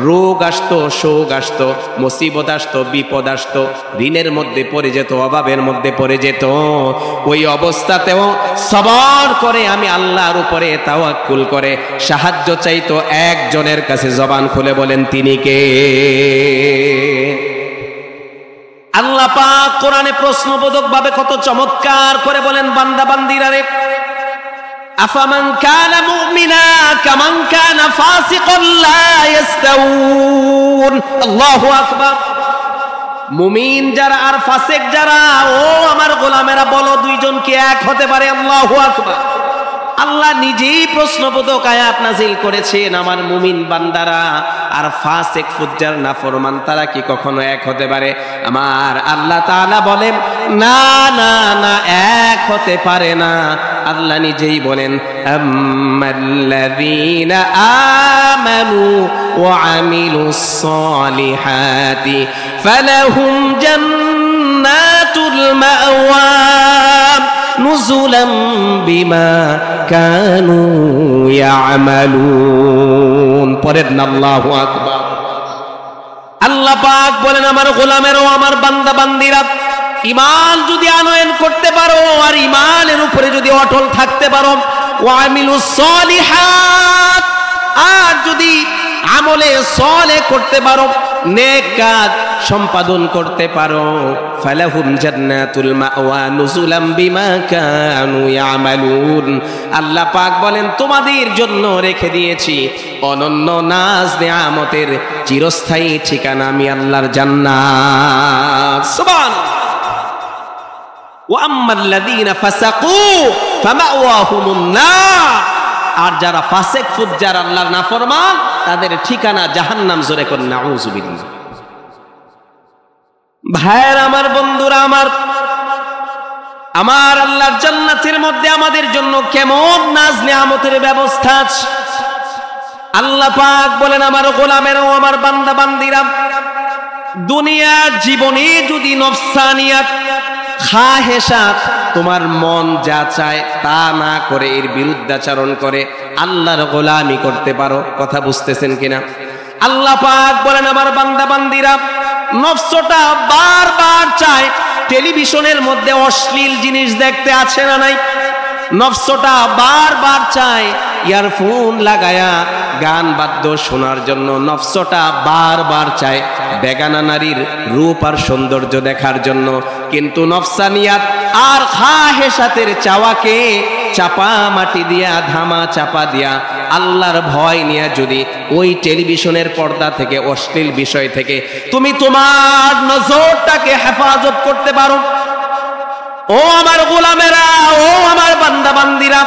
রোগ আসতো, শোক আসতো, মুসিবত আসতো, বিপদ আসতো, ঋণের মধ্যে পড়ে যেত, অভাবের মধ্যে পড়ে যেত, ওই অবস্থাতেও সবর করে আমি আল্লাহর উপরে তাওয়াক্কুল করে সাহায্য চাইতো একজনের কাছে। জবান খুলে বলেন তিনি কে? আল্লাহ পাক কোরআনে প্রশ্নবোধক ভাবে কত চমৎকার করে বলেন, বান্দা বান্দিরা রে, আফামান কানা মুমিনা কামান কানা ফাসিকান লা ইস্তাউন। আল্লাহু আকবার। মুমিন যারা আর ফাসিক যারা, ও আমার গোলামেরা, বলো দুইজন কি এক হতে পারে? আল্লাহু আকবার। আল্লাহ নিজেই প্রশ্নবোধক আয়াত নাযিল করেছেন, আমার মুমিন বান্দারা আর ফাসিক ফুজ্জার নাফরমান তারা কি কখনো এক হতে পারে? আমার আল্লাহ তাআলা বলেন না না না, এক হতে পারে না। আল্লাহ নিজেই বলেন, আম্মাল্লাযীনা আমানু ওয়া আমিলুস সালিহাতি ফালাহুম জান্নাতুল মাওয়া নুজুলাম বিমা কানু ইয়ামালুন। পরের না আল্লাহু আকবার। আল্লাহ পাক বলেন, আমার গোলামেরও, আমার বান্দা বান্দিরা, ঈমান যদি আনয়ন করতে পারো আর ঈমানের উপরে যদি অটল থাকতে পারো, ওয়া আমিলুস সালিহাত, আর যদি আমলে সালেহ করতে পারো, নেক কাজ সম্পাদন করতে পারো, ফালাহুম জান্নাতুল মাওয়া নুজুলাম বিমা কানু ইয়ামালুন। আল্লাহ পাক বলেন, তোমাদের জন্য রেখে দিয়েছি অনন্য নাজ নেয়ামতের চিরস্থায়ী ঠিকানা, আমি আল্লাহর জান্নাত। সুবহানাল্লাহ। ওয়া আম্মাল্লাযীনা ফাসাকু ফামাওয়াহুমুন নার, আর যারা ফাসিক ফুজ্জার, আল্লাহর নাফরমান, তাদের ঠিকানা জাহান্নাম। জোরে করে নাউযুবিল্লাহ। ভাইয়ের আমার, বন্ধুরা আমার, আমার আল্লাহর জান্নাতের মধ্যে আমাদের জন্য কেমন নাজ নেয়ামতের ব্যবস্থা আছে। আল্লাহ পাক বলেন, আমার গোলামেরও, আমার বান্দা বান্দিরা, দুনিয়ার জীবনে যদি নফসানিয়াত, খাহেসাত, তোমার মন যা চায় তা না করে এর বিরুদ্ধাচরণ করে আল্লাহর গোলামি করতে পারো। কথা বুঝতেছেন কিনা? আল্লাহ পাক বলেন, আমার বান্দা বান্দিরা, নফসটা বারবার চায় টেলিভিশনের মধ্যে অশ্লীল জিনিস দেখতে, আছে না নাই? নফসটা বারবার চায় ইয়ারফোন লাগায়া গান বাদ্য শোনার জন্য। নফসটা বারবার চায় বেগানা নারীর রূপ আর সৌন্দর্য দেখার জন্য। কিন্তু নফসানিয়াত আর খাহেসাতের চাওয়াকে চাপা মাটি দিয়া, ধামা চাপা দিয়া, আল্লাহর ভয় নিয়ে যদি ওই টেলিভিশনের পর্দা থেকে, অশ্লীল বিষয় থেকে তুমি তোমার নজরটাকে হেফাজত করতে পারো, ও আমার গোলামেরা, ও আমার বান্দা বান্দিরা,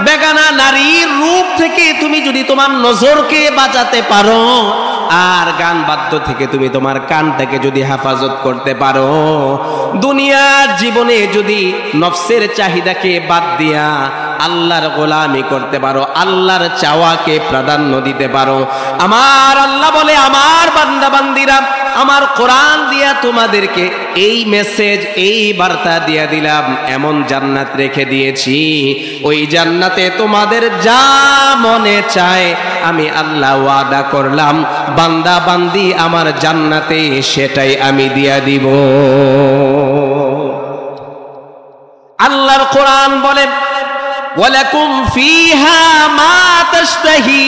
বেগানা নারীর রূপ থেকে তুমি যদি তোমার নজরকে বাঁচাতে পারো, আর গান বাদ্য থেকে তুমি তোমার কানটাকে যদি হেফাজত করতে পারো, দুনিয়ার জীবনে যদি নফসের চাহিদাকে বাদ দিয়া আল্লাহর গোলামি করতে পারো, আল্লাহর চাওয়াকে প্রাধান্য দিতে পারো, আমার আল্লাহ বলে আমার বান্দা বান্দিরা আমার কোরআন দিয়া তোমাদেরকে এই মেসেজ, এই বার্তা দিয়া দিলাম, এমন জান্নাত রেখে দিয়েছি, ওই জান্নাতে তোমাদের যা মনে চায় আমি আল্লাহ ওয়াদা করলাম বান্দা বান্দি আমার জান্নাতে সেটাই আমি দিয়া দিব। আল্লাহর কোরআন বলে ওয়ালাকুম ফিহা মা তাশতাহি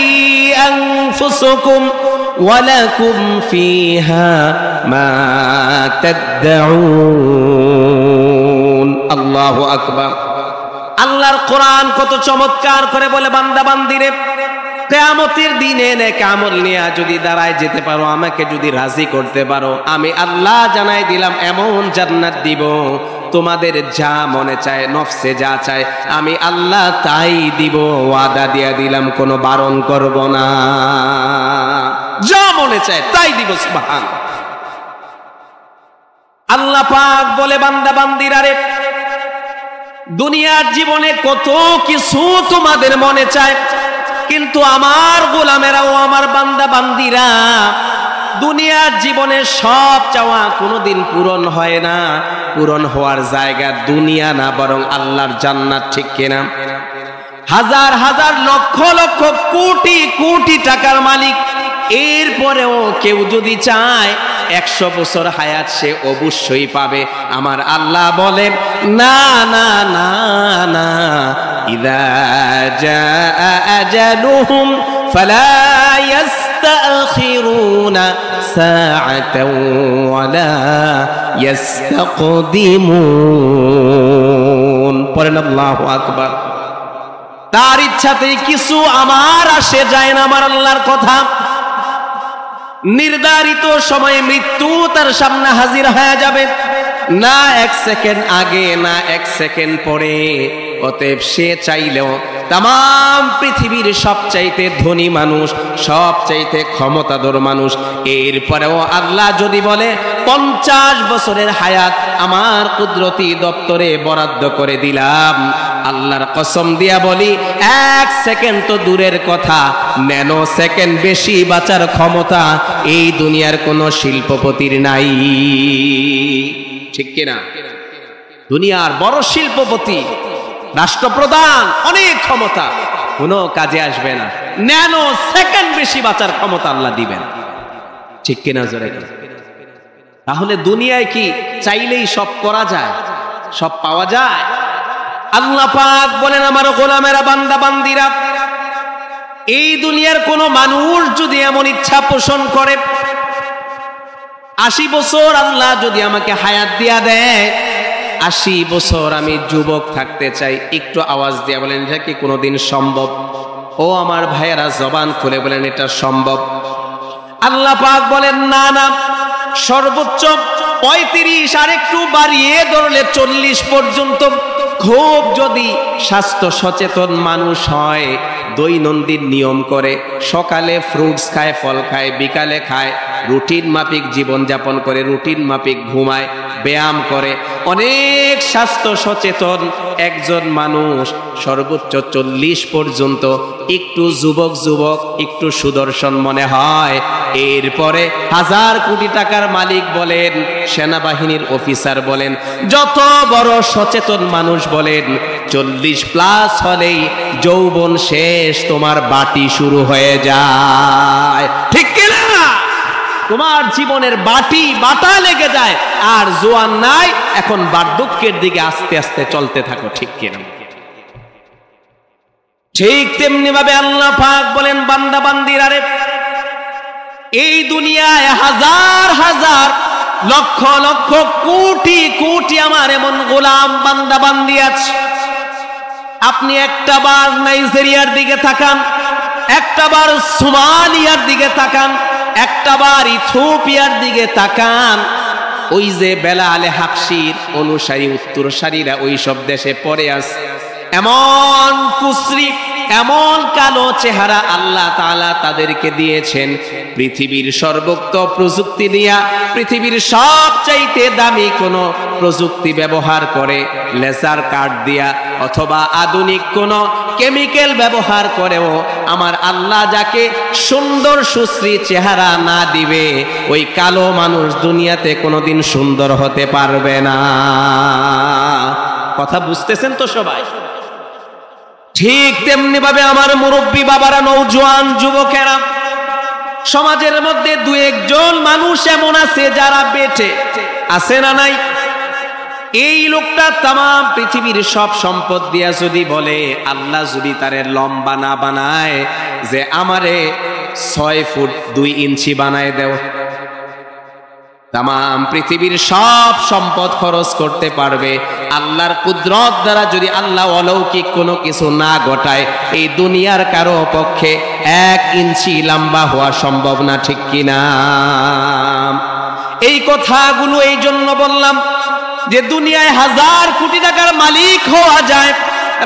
আনফুসুকুম ওয়ালাকুম ফিহা মা তাদউন। আল্লাহু আকবার। আল্লাহর কোরআন কত চমৎকার করে বলে বান্দা বান্দিরে কিয়ামতের দিনে নেক আমল নিয়ে যদি দাঁড়ায় যেতে পারো, আমাকে যদি রাজি করতে পারো, আমি আল্লাহ জানাই দিলাম এমন জান্নাত দিব তোমাদের যা মনে চায়, নফসে যা চায় আমি আল্লাহ তাই দিব, ওয়াদা দিয়া দিলাম, কোনো বারণ করব না, যা মনে চায় তাই দিব। সুবহান আল্লাহ পাক বলে বান্দা বান্দিরা রে দুনিয়ার জীবনে কত কিছু তোমাদের মনে চায়, কিন্তু আমার গোলামেরাও আমার বান্দা বান্দিরা দুনিয়ার জীবনে সব চাওয়া কোনোদিন পূরণ হয় না। পূরণ হওয়ার জায়গা দুনিয়া না, বরং আল্লাহর জান্নাত, ঠিক কিনা? হাজার হাজার লক্ষ লক্ষ কোটি কোটি টাকার মালিক, এরপরেও কেউ যদি চায় 100 বছর হায়াত সে অবশ্যই পাবে। আমার আল্লাহ বলেন না না না না, ইযা জাআ আজালুহুম ফালা ইস্তাখিরুনা সাআতাও ওয়ালা ইস্তাকদিমুন। পড়েন আল্লাহু আকবার। তার ইচ্ছাতেই কিছু আমার আসে যায় না, আমার আল্লাহর কথা। নির্ধারিত সময়ে মৃত্যু তার সামনে হাজির হয়ে যাবে, না 1 সেকেন্ড আগে না 1 সেকেন্ড পরে। অতএব সে চাইলেও তাম পৃথিবীর সবচাইতে ধনী মানুষ, সবচাইতে ক্ষমতাধর মানুষ, এরপরেও আল্লাহ যদি বলে 50 বছরের হায়াত আমার কুদরতি দপ্তরে বরাদ্দ করে দিলাম, আল্লাহর কসম দিয়া বলি 1 সেকেন্ড তো দূরের কথা, ন্যানো সেকেন্ড বেশি বাঁচার ক্ষমতা এই দুনিয়ার কোনো শিল্পপতির নাই, ঠিক কিনা? দুনিয়ার বড় শিল্পপতি, রাষ্ট্রপ্রধান, অনেক ক্ষমতা, কোনো কাজে আসবে না। ন্যানো সেকেন্ড বেশি বাঁচার ক্ষমতা আল্লাহ দিবেন, ঠিক কিনা? জোরে। তাহলে দুনিয়ায় কি চাইলেই সব করা যায়, সব পাওয়া যায়? আল্লাহ পাক বলেন আমার গোলামেরা বান্দা বান্দিরা, এই দুনিয়ার কোন মানুষ যদি এমন ইচ্ছা পোষণ করে 80 বছর আল্লাহ যদি আমাকে হায়াত দিয়া দেয়, 80 বছর আমি যুবক থাকতে চাই, একটু আওয়াজ দিয়া বলেন এটা কি কোনোদিন সম্ভব? ও আমার ভাইয়েরা জবান খুলে বলেন এটা সম্ভব? আল্লাহ পাক বলেন না না, সর্বোচ্চ 35, আর একটু বাড়িয়ে ধরলে 40 পর্যন্ত। খুব যদি স্বাস্থ্য সচেতন মানুষ হয়, দৈনন্দিন নিয়ম করে, সকালে ফ্রুটস খায়, ফল খায়, বিকালে খায়, রুটিন মাফিক জীবনযাপন করে, রুটিন মাফিক ঘুমায়, ব্যায়াম করে, অনেক স্বাস্থ্য সচেতন একজন মানুষ সর্বোচ্চ 40 পর্যন্ত একটু যুবক যুবক, একটু সুদর্শন মনে হয়। এরপরে 1000 কোটি টাকার মালিক বলেন, সেনাবাহিনীর অফিসার বলেন, যত বড় সচেতন মানুষ বলেন, 40+ হলেই যৌবন শেষ, তোমার বাটি শুরু হয়ে যায়, ঠিক কিনা? তোমার জীবনের বাটা লেগে যায়, আর জোয়ান নাই, এখন বার্ধক্যের দিকে আস্তে আস্তে চলতে থাকো, ঠিক কিনা? ঠিক তেমনি ভাবে আল্লাহ পাক বলেন বান্দা বান্দিরা রে, এই দুনিয়ায় হাজার হাজার লক্ষ লক্ষ কোটি কোটি আমার এমন গোলাম বান্দা বান্দি আছে। আপনি একটাবার নাইজেরিয়ার দিকে তাকান, একটাবার সোমালিয়ার দিকে তাকান, একটাবার ইথিওপিয়ার দিকে তাকান, ওই যে বেলালে হাবশির অনুসারী উত্তরসারীরা ওই সব দেশে পড়ে আছে, এমন কুসরি, এমন কালো চেহারা আল্লাহ তাআলা তাদেরকে দিয়েছেন। পৃথিবীর সর্বোচ্চ প্রযুক্তি দিয়া, পৃথিবীর সবচাইতে দামি কোনো প্রযুক্তি ব্যবহার করে, লেজার কাট দিয়া অথবা আধুনিক কোনো কেমিক্যাল ব্যবহার করেও আমার আল্লাহ যাকে সুন্দর সুশ্রী চেহারা না দিবে, ওই কালো মানুষ দুনিয়াতে কোনোদিন সুন্দর হতে পারবে না। কথা বুঝতেছেন তো সবাই? ঠিক তেমনি ভাবে আমার মুরব্বী বাবারা, নওজোয়ান যুবকেরা, সমাজের মধ্যে দু একজন মানুষ এমন আছে যারা বেঁচে আছে না নাই? এই লোকটা তামাম পৃথিবীর সব সম্পদ দিয়া যদি বলে, আল্লাহ যদি তারে লম্বা না বানায় যে আমারে 6 ফুট 2 ইঞ্চি বানায় দেও, তামাম পৃথিবীর সব সম্পদ খরচ করতে পারবে, আল্লাহর কুদরত দ্বারা যদি আল্লাহ অলৌকিক কোনো কিছু না ঘটায়, এই দুনিয়ার কারো পক্ষে 1 ইঞ্চি লম্বা হওয়া সম্ভব না, ঠিক কিনা? এই কথাগুলো এই জন্য বললাম যে দুনিয়ায় 1000 কোটি টাকার মালিক হওয়া যায়,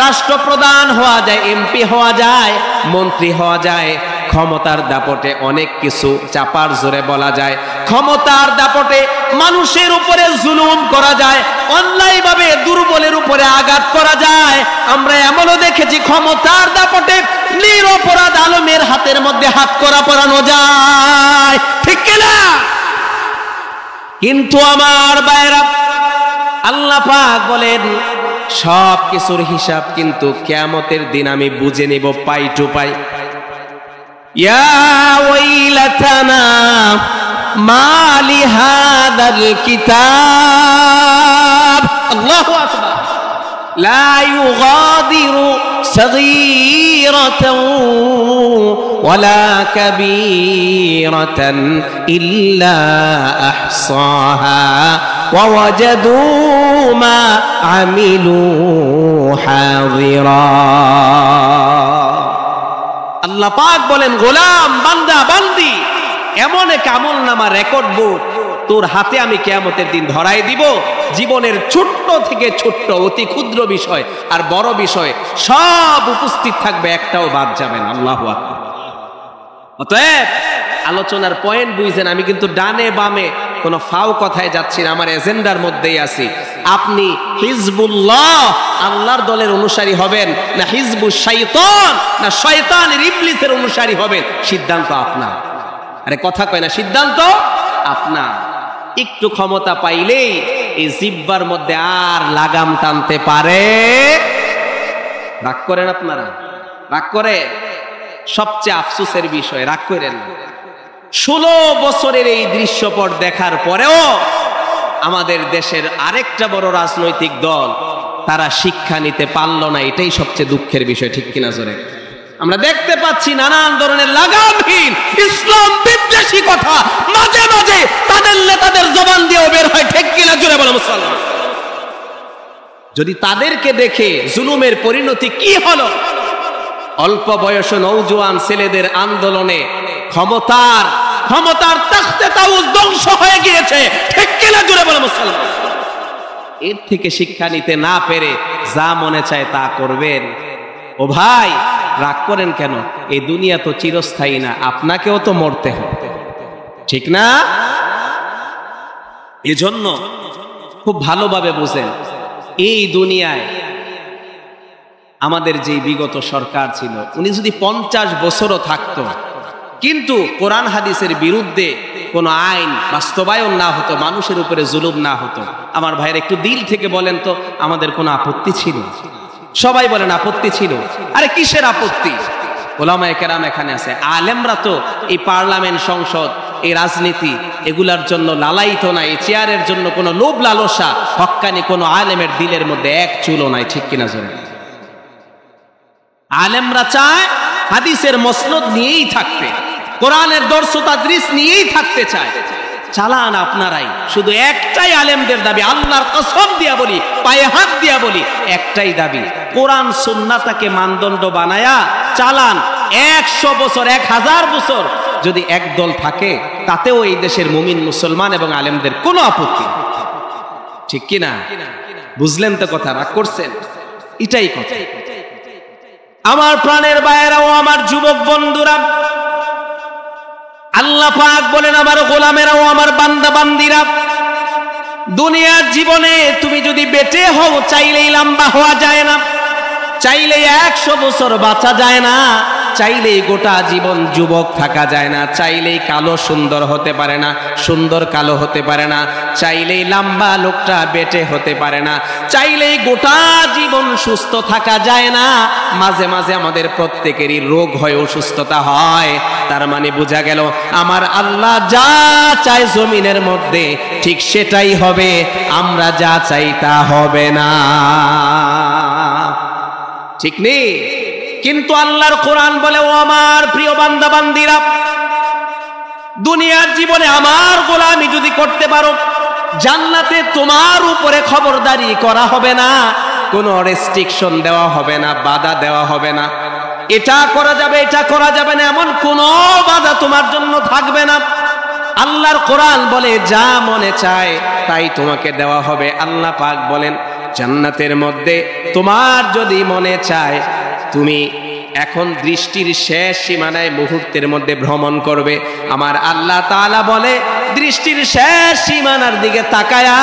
রাষ্ট্রপ্রধান হওয়া যায়, এমপি হওয়া যায়, মন্ত্রী হওয়া যায়, ক্ষমতার দাপটে অনেক কিছু চাপার জোরে বলা যায়, ক্ষমতার দাপটে মানুষের উপরে জুলুম করা যায়, অন্যায়ভাবে দুর্বলের উপরে আঘাত করা যায়। আমরা এমনও দেখেছি ক্ষমতার দাপটে নিরপরাধ আলেমের হাতের মধ্যে হাত করা পরানো যায়, ঠিক কিনা? কিন্তু আমার ভাইরা, আল্লাহ পাক বলেন সব কিছুর হিসাব কিন্তু কিয়ামতের দিন আমি বুঝে নিব পাই টু পাই। ইয়া ওয়াইলাতানা মা লিহাদাল কিতাব, আল্লাহু আকবার, লা ইউগাদিরু সাগীরাতান ওয়ালা কাবীরাতান ইল্লা আহসাহা ووجدوا ما عملوا حاضرا। আল্লাহ পাক বলেন, গোলাম, বান্দা, বান্দি, এমন এক আমলনামা রেকর্ড বুক তোর হাতে আমি কিয়ামতের দিন ধরাই দিব। জীবনের ছোট্ট থেকে ছোট্ট অতি ক্ষুদ্র বিষয় আর বড় বিষয় সব উপস্থিত থাকবে, একটাও বাদ যাবে না। আল্লাহু আকবার। অতএব আলোচনার পয়েন্ট বুঝছেন, আমি কিন্তু ডানে বামে কোনো ফাও কথায় যাচ্ছি না, আমার এজেন্ডার মধ্যেই আছি। আপনি হিজবুল্লাহ আল্লাহর দলের অনুসারী হবেন না হিজবুশ শাইতান না শয়তানের ইবলিসের অনুসারী হবেন, সিদ্ধান্ত আপনার। আরে কথা কয় না, সিদ্ধান্ত আপনার। একটু ক্ষমতা পাইলেই এই জিহ্বার মধ্যে আর লাগাম টানতে পারে। রাগ করেন আপনারা? রাগ করে? সবচেয়ে আফসোসের বিষয়, রাগ করেন না, 16 বছরের এই দৃশ্যপট দেখার পরেও আমাদের দেশের আরেকটা বড় রাজনৈতিক দল তারা শিক্ষা নিতে পারল না। এটাই সবচেয়ে দুঃখের বিষয়, ঠিক কিনা জোরে? আমরা দেখতে পাচ্ছি নানান ধরনের লাগামহীন ইসলাম বিদ্বেষী কথা মাঝে মাঝে তাদের নেতাদের জবান দিয়েও বের হয়, ঠিক কিনা জোরে বলো মুসলমান? যদি তাদেরকে দেখে জুলুমের পরিণতি কি হলো, অল্প বয়স নওজোয়ান ছেলেদের আন্দোলনে ক্ষমতার তাখতে তাউস ধ্বংস হয়ে গিয়েছে, ঠিক কিনা জোরে বলো মুসলমান? এর থেকে শিক্ষা নিতে না পেরে যা মনে চায় তা করবেন। ও ভাই, রাগ করেন কেন? এই দুনিয়া তো চিরস্থায়ী না, আপনাকেও তো মরতে হবে, ঠিক না? এজন্য খুব ভালোভাবে বুঝেন, এই দুনিয়ায় আমাদের যে বিগত সরকার ছিল, উনি যদি 50 বছরও থাকতো কিন্তু কোরআন হাদিসের বিরুদ্ধে কোনো আইন বাস্তবায়ন না হতো, মানুষের উপরে জুলুম না হতো, আমার ভাইয়ের একটু দিল থেকে বলেন তো আমাদের কোনো আপত্তি ছিল? সবাই বলেন আপত্তি ছিল। আরে কিসের আপত্তি? ওলামায়ে কেরাম এখানে আছে, আলেমরা তো এই পার্লামেন্ট, সংসদ, এই রাজনীতি এগুলার জন্য লালায়িত নাই, এই চেয়ারের জন্য কোনো লোভ লালসা হক্কানি কোনো আলেমের দিলের মধ্যে এক চুলও নাই, ঠিক কিনা জোরে? আলেমরা চায় হাদিসের মসনদ নিয়েই থাকতে, কোরআনের দর্শ তাদরিস নিয়েই থাকতে চায়। চালান আপনারাই। শুধু একটাই আলেমদের দাবি, আল্লাহর কসম দিয়া বলি, পায়ে হাত দিয়া বলি, একটাই দাবি, কোরআন সুন্নাহটাকে মানদণ্ড বানায়া চালান। 100 বছর 1000 বছর যদি এক দল থাকে, তাতেও এই দেশের মুমিন মুসলমান এবং আলেমদের কোনো আপত্তি, ঠিক কিনা? বুঝলেন তো কথা? রাগ করছেন? এটাই কথা। আমার প্রাণের ভাইয়েরাও, আমার যুবক বন্ধুরা, আল্লাহ পাক বলেন আমার গোলামেরাও, আমার বান্দা বান্দিরা, দুনিয়ার জীবনে তুমি যদি বেঁচে হও, চাইলেই লম্বা হওয়া যায় না, চাইলেই 100 বছর বাঁচা যায় না, চাইলেই গোটা জীবন যুবক থাকা যায় না, চাইলেই কালো সুন্দর হতে পারে না, সুন্দর কালো হতে পারে না, চাইলেই লম্বা লোকটা বেঁটে হতে পারে না, চাইলেই গোটা জীবন সুস্থ থাকা যায় না। মাঝে মাঝে আমাদের প্রত্যেকেরই রোগ হয়, অসুস্থতা হয়। তার মানে বোঝা গেল আমার আল্লাহ যা চায় জমিনের মধ্যে ঠিক সেটাই হবে, আমরা যা চাই তা হবে না, ঠিক নেই? কিন্তু আল্লাহর কোরআন বলে, ও আমার প্রিয় বান্দা বান্দিরা, দুনিয়ার জীবনে আমার গোলামি যদি করতে পারো, জান্নাতে তোমার উপরে খবরদারি করা হবে না, কোনো রেস্ট্রিকশন দেওয়া হবে না, বাধা দেওয়া হবে না, এটা করা যাবে এটা করা যাবে না, এমন কোনো বাধা তোমার জন্য থাকবে না। আল্লাহর কোরআন বলে যা মনে চায় তাই তোমাকে দেওয়া হবে। আল্লাহ পাক বলেন জান্নাতের মধ্যে তোমার যদি মনে চায় তুমি এখন দৃষ্টির শেষ সীমানায় মুহূর্তের মধ্যে ভ্রমণ করবে, আমার আল্লাহ তাআলা বলে দৃষ্টির শেষ সীমানার দিকে তাকায়া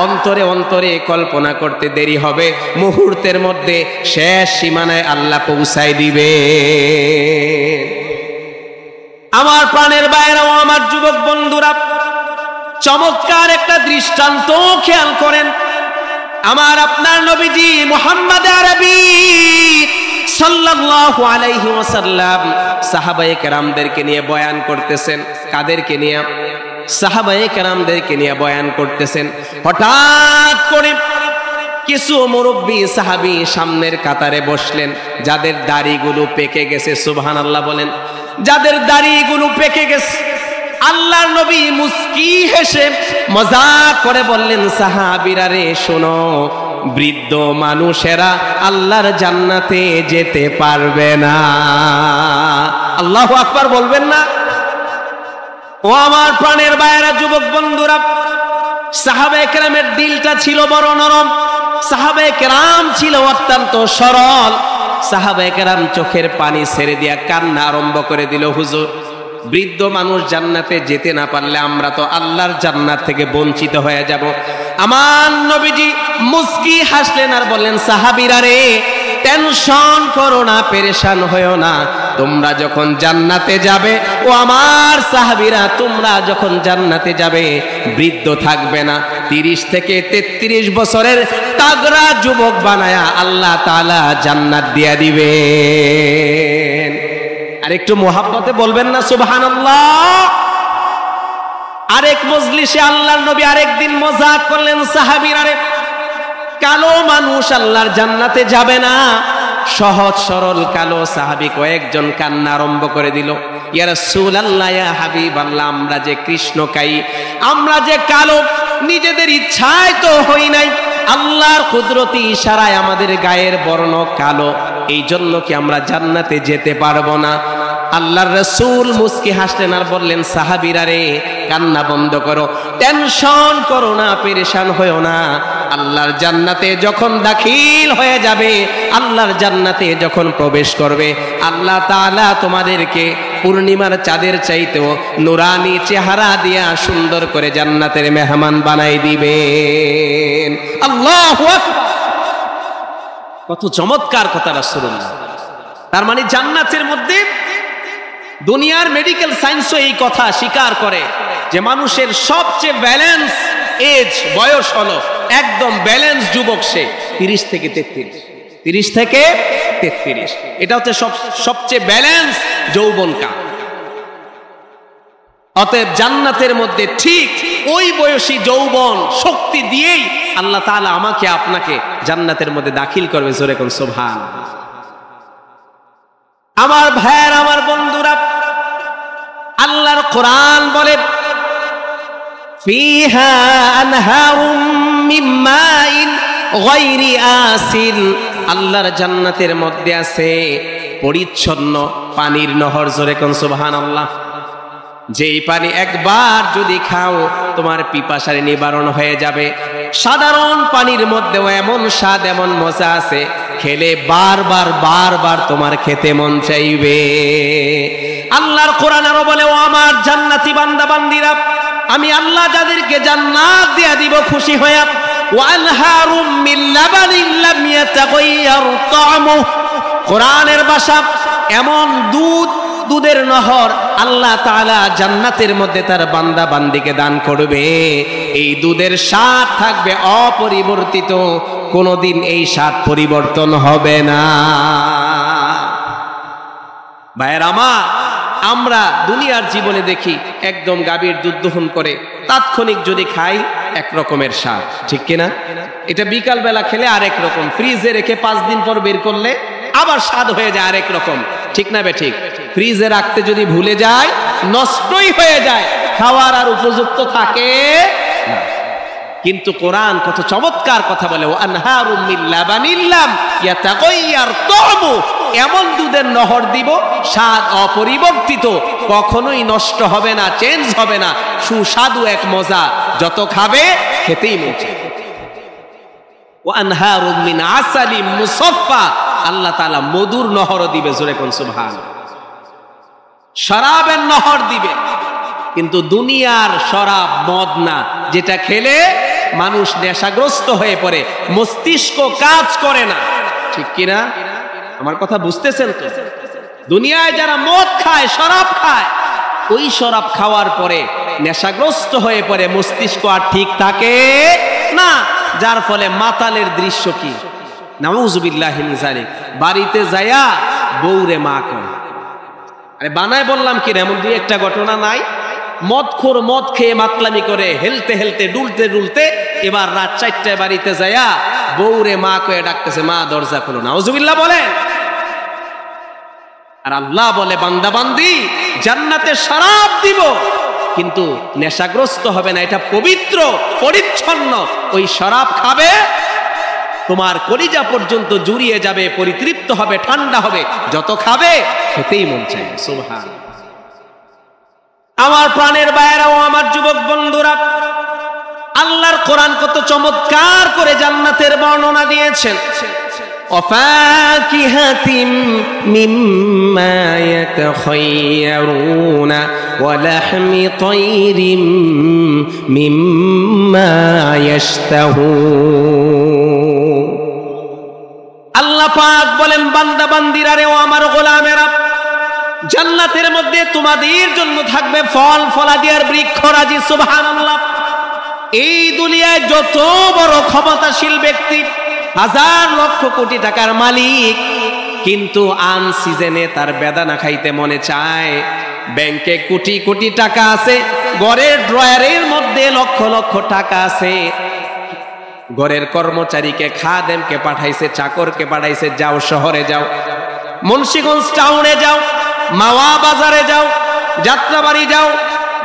অন্তরে অন্তরে কল্পনা করতে দেরি হবে, মুহূর্তের মধ্যে শেষ সীমানায় আল্লাহ পৌঁছায় দিবে। আমার প্রাণের ভাইয়েরাও, আমার যুবক বন্ধুরা, চমৎকার একটা দৃষ্টান্ত খেয়াল করেন। আমার আপনার নবীজি মুহাম্মদ আরবি সাল্লাল্লাহু আলাইহি ওয়াসাল্লাম সাহাবায়ে কেরামদেরকে নিয়ে বয়ান করতেছেন। কাদেরকে নিয়ে? সাহাবায়ে কেরামদেরকে নিয়ে বয়ান করতেছেন। হঠাৎ করে কিছু মুরব্বী সাহাবী সামনের কাতারে বসলেন, যাদের দাড়িগুলো পেকে গেছে। সুবহানাল্লাহ বলেন। যাদের দাড়িগুলো পেকে গেছে, আল্লাহর নবী মুস্কি হেসে মজাক করে বললেন, সাহাবীরা রে শোনো, বৃদ্ধ মানুষেরা আল্লাহর জান্নাতে যেতে পারবে না। আল্লাহু আকবার বলবেন না? ও আমার প্রাণের ভাইয়েরা, যুবক বন্ধুরা, সাহাবায়ে কেরামের দিলটা ছিল বড় নরম, সাহাবায়ে কেরাম ছিল অত্যন্ত সরল। সাহাবায়ে কেরাম চোখের পানি ছেড়ে দিয়া কান্না আরম্ভ করে দিল, হুজুর, বৃদ্ধ মানুষ জান্নাতে যেতে না পারলে আমরা তো আল্লাহর জান্নাত থেকে বঞ্চিত হয়ে যাব। আমার নবীজি মুস্কি হাসলেন আর বললেন, সাহাবীরা রে, টেনশন করো না, পেরেশান হয়েও না, তোমরা যখন জান্নাতে যাবে, ও আমার সাহাবীরা, তোমরা যখন জান্নাতে যাবে বৃদ্ধ থাকবে না, 30 থেকে 33 বছরের তাগড়া যুবক বানায়া আল্লাহ তাআলা জান্নাত দিয়া দিবেন। আর একটু মোহাব্বতে বলবেন না সুবহানাল্লাহ? আরেক মজলিসে আল্লাহর নবী আরেকদিন মজাক করলেন, সাহাবীরা রে, কালো মানুষ আল্লাহর জান্নাতে যাবে না। সহজ সরল কালো সাহাবী কয়েকজন কান্না আরম্ভ করে দিল, ইয়া রাসূলুল্লাহ, ইয়া হাবিবাল্লাহ, আমরা যে কৃষ্ণকায়ী, আমরা যে কালো, নিজেদের ইচ্ছায় তো হই নাই, আল্লাহর কুদরতি ইশারায় আমাদের গায়ের বর্ণ কালো, এই জন্য কি আমরা জান্নাতে যেতে পারবো না? আল্লাহর রাসূল মুস্কি হাসলেন আর বললেন, সাহাবীরা রে, কান্না বন্ধ করো, টেনশন করো না, পেরেশান হয়েও না। আল্লাহর জান্নাতে যখন দাখিল হয়ে যাবে, আল্লাহর জান্নাতে যখন প্রবেশ করবে, আল্লাহ তাআলা তোমাদেরকে পূর্ণিমার চাঁদের চাইতেও নুরানি চেহারা দিয়া সুন্দর করে জান্নাতের মেহমান বানাই দিবেন। আল্লাহু আকবার! কত চমৎকার কথা রাসূলুল্লাহ। তার মানে জান্নাতের মধ্যে, দুনিয়ার মেডিকেল সায়েন্সও এই কথা স্বীকার করে যে মানুষের সবচেয়ে ব্যালেন্স এজ, বয়স হলো একদম ব্যালেন্স যুবক সে 30 থেকে 33। 30 থেকে 33 এটা হচ্ছে সবচেয়ে ব্যালেন্স যৌবনকাল। অতএব জান্নাতের মধ্যে ঠিক ওই বয়সী যৌবন শক্তি দিয়েই আল্লাহ তাআলা আমাকে আপনাকে জান্নাতের মধ্যে দাখিল করবে। জোরে কোন সুবহানাল্লাহ। আমার ভাইয়ের, আমার বন্ধুরা, আল্লাহর কোরআন বলে, ফিহা আনহারুম মিন মাইন গায়রি আসিন, আল্লাহর জান্নাতের মধ্যে আছে পরিচ্ছন্ন পানির নহর। জোরে কোন সুবহানাল্লাহ। যেই পানি একবার যদি খাও তোমার পিপাসার নিবারণ হয়ে যাবে। সাধারণ পানির মধ্যেও এমন স্বাদ, এমন মজা আছে, খেলে বারবার বারবার তোমার খেতে মন চাইবে। আল্লাহর কোরআন আরো বলে, ও আমার জান্নাতি বান্দা বান্দিরা, আমি আল্লাহ যাদেরকে জান্নাত দিয়া দিব খুশি হয়ে, ওয়ানহারুম মিন লাবানিন লাম ইয়াতাগায়্যার তা'মুহু, কোরআনের ভাষা এমন দুধের নহর আল্লাহ তাআলা জান্নাতের মধ্যে তার বান্দা বান্দিকে দান করবে। এই দুধের স্বাদ থাকবে অপরিবর্তিত, কোনোদিন এই স্বাদ পরিবর্তন হবে না। ভাইয়ের আমার, আমরা দুনিয়ার জীবনে দেখি একদম গাভীর দুধ দহন করে তাৎক্ষণিক যদি খাই এক রকমের স্বাদ, ঠিক কিনা? এটা বিকাল বেলা খেলে আরেক রকম, ফ্রিজে রেখে 5 দিন পর বের করলে আবার স্বাদ হয়ে যায় আরেক রকম, ঠিক না বে ঠিক? ফ্রিজে রাখতে যদি ভুলে যায় নষ্টই হয়ে যায়, খাওয়ার আর উপযুক্ত থাকে না। কিন্তু কোরআন কত চমৎকার কথা বলে, ওয়ানহারুম মিন লাবানিন লাম ইয়াতাগায়্যার তা'মুহু, এমন দুধের নহর দিব স্বাদ অপরিবর্তিত, কখনোই নষ্ট হবে না, চেঞ্জ হবে না, সুস্বাদু এক মজা, যত খাবে খেতেই মন চাইবে। ওয়ানহারুম মিন আসালিম মুসাফফা, আল্লাহ তাআলা মধুর নহর দিবে, জোরে কোন সুবহানাল্লাহ। শরাবের নহর দিবে, কিন্তু দুনিয়ার শরাব মদ না, যেটা খেলে মানুষ নেশাগ্রস্ত হয়ে পড়ে, মস্তিষ্ক কাজ করে না, ঠিক কিনা? আমার কথা বুঝতেছেন তো? দুনিয়ায় যারা মদ খায়, শরাব খায়, ওই শরাব খাওয়ার পরে নেশাগ্রস্ত হয়ে পড়ে, মস্তিষ্ক আর ঠিক থাকে না, যার ফলে মাতালের দৃশ্য কি, নাউযুবিল্লাহি মিন যালিক, বাড়িতে যায়া বউরে মা কয়। আরে বানায় বললাম কি, এমন দুই একটা ঘটনা নাই? মদখোর মদ খেয়ে মাতলামি করে হেলতে হেলতে ডুলতে ডুলতে এবার রাত 4টায় বাড়িতে যায়া বউরে মা কয়ে ডাকতেছে, মা দরজা খোলো। নাউযুবিল্লাহ বলেন। আর আল্লাহ বলে, বান্দা বান্দি জান্নাতে শরাব দিব, কিন্তু নেশাগ্রস্ত হবে না, এটা পবিত্র পরিচ্ছন্ন। ওই শরাব খাবে, তোমার কলিজা পর্যন্ত জুড়িয়ে যাবে, পরিতৃপ্ত হবে, ঠান্ডা হবে, যত খাবে খেতেই মন চাইবে। সুবহানাল্লাহ। আমার প্রাণের ভাইয়েরাও, আমার যুবক বন্ধুরা, আল্লাহর কোরআন কত চমৎকার করে জান্নাতের বর্ণনা দিয়েছেন। ওয়াফাকিহাতিম মিম্মা ইয়াতাখায়্যারুনা ওয়া লাহমি তায়রিম মিম্মা ইয়াশতাহুন। আল্লাহ পাক বলেন, বান্দা বান্দিরা রে, ও আমার গোলামেরা, জান্নাতের মধ্যে তোমাদের জন্য থাকবে ফল ফলাদি আর বৃক্ষরাজি। সুবহানাল্লাহ। এই দুনিয়ায় যত বড় ক্ষমতাশীল ব্যক্তি, হাজার লক্ষ কোটি টাকার মালিক, কিন্তু আন সিজনে তার বেদানা খাইতে মনে চায়। ব্যাংকে কোটি কোটি টাকা আছে, ঘরের ড্রয়ারের মধ্যে লক্ষ লক্ষ টাকা আছে, ঘরের কর্মচারীকে খাদেমকে পাঠাইছে, চাকরকে পাঠাইছে, যাও শহরে যাও, মুন্সিগঞ্জ টাউনে যাও, মাওয়া বাজারে যাও, যাত্রাবাড়ি যাও,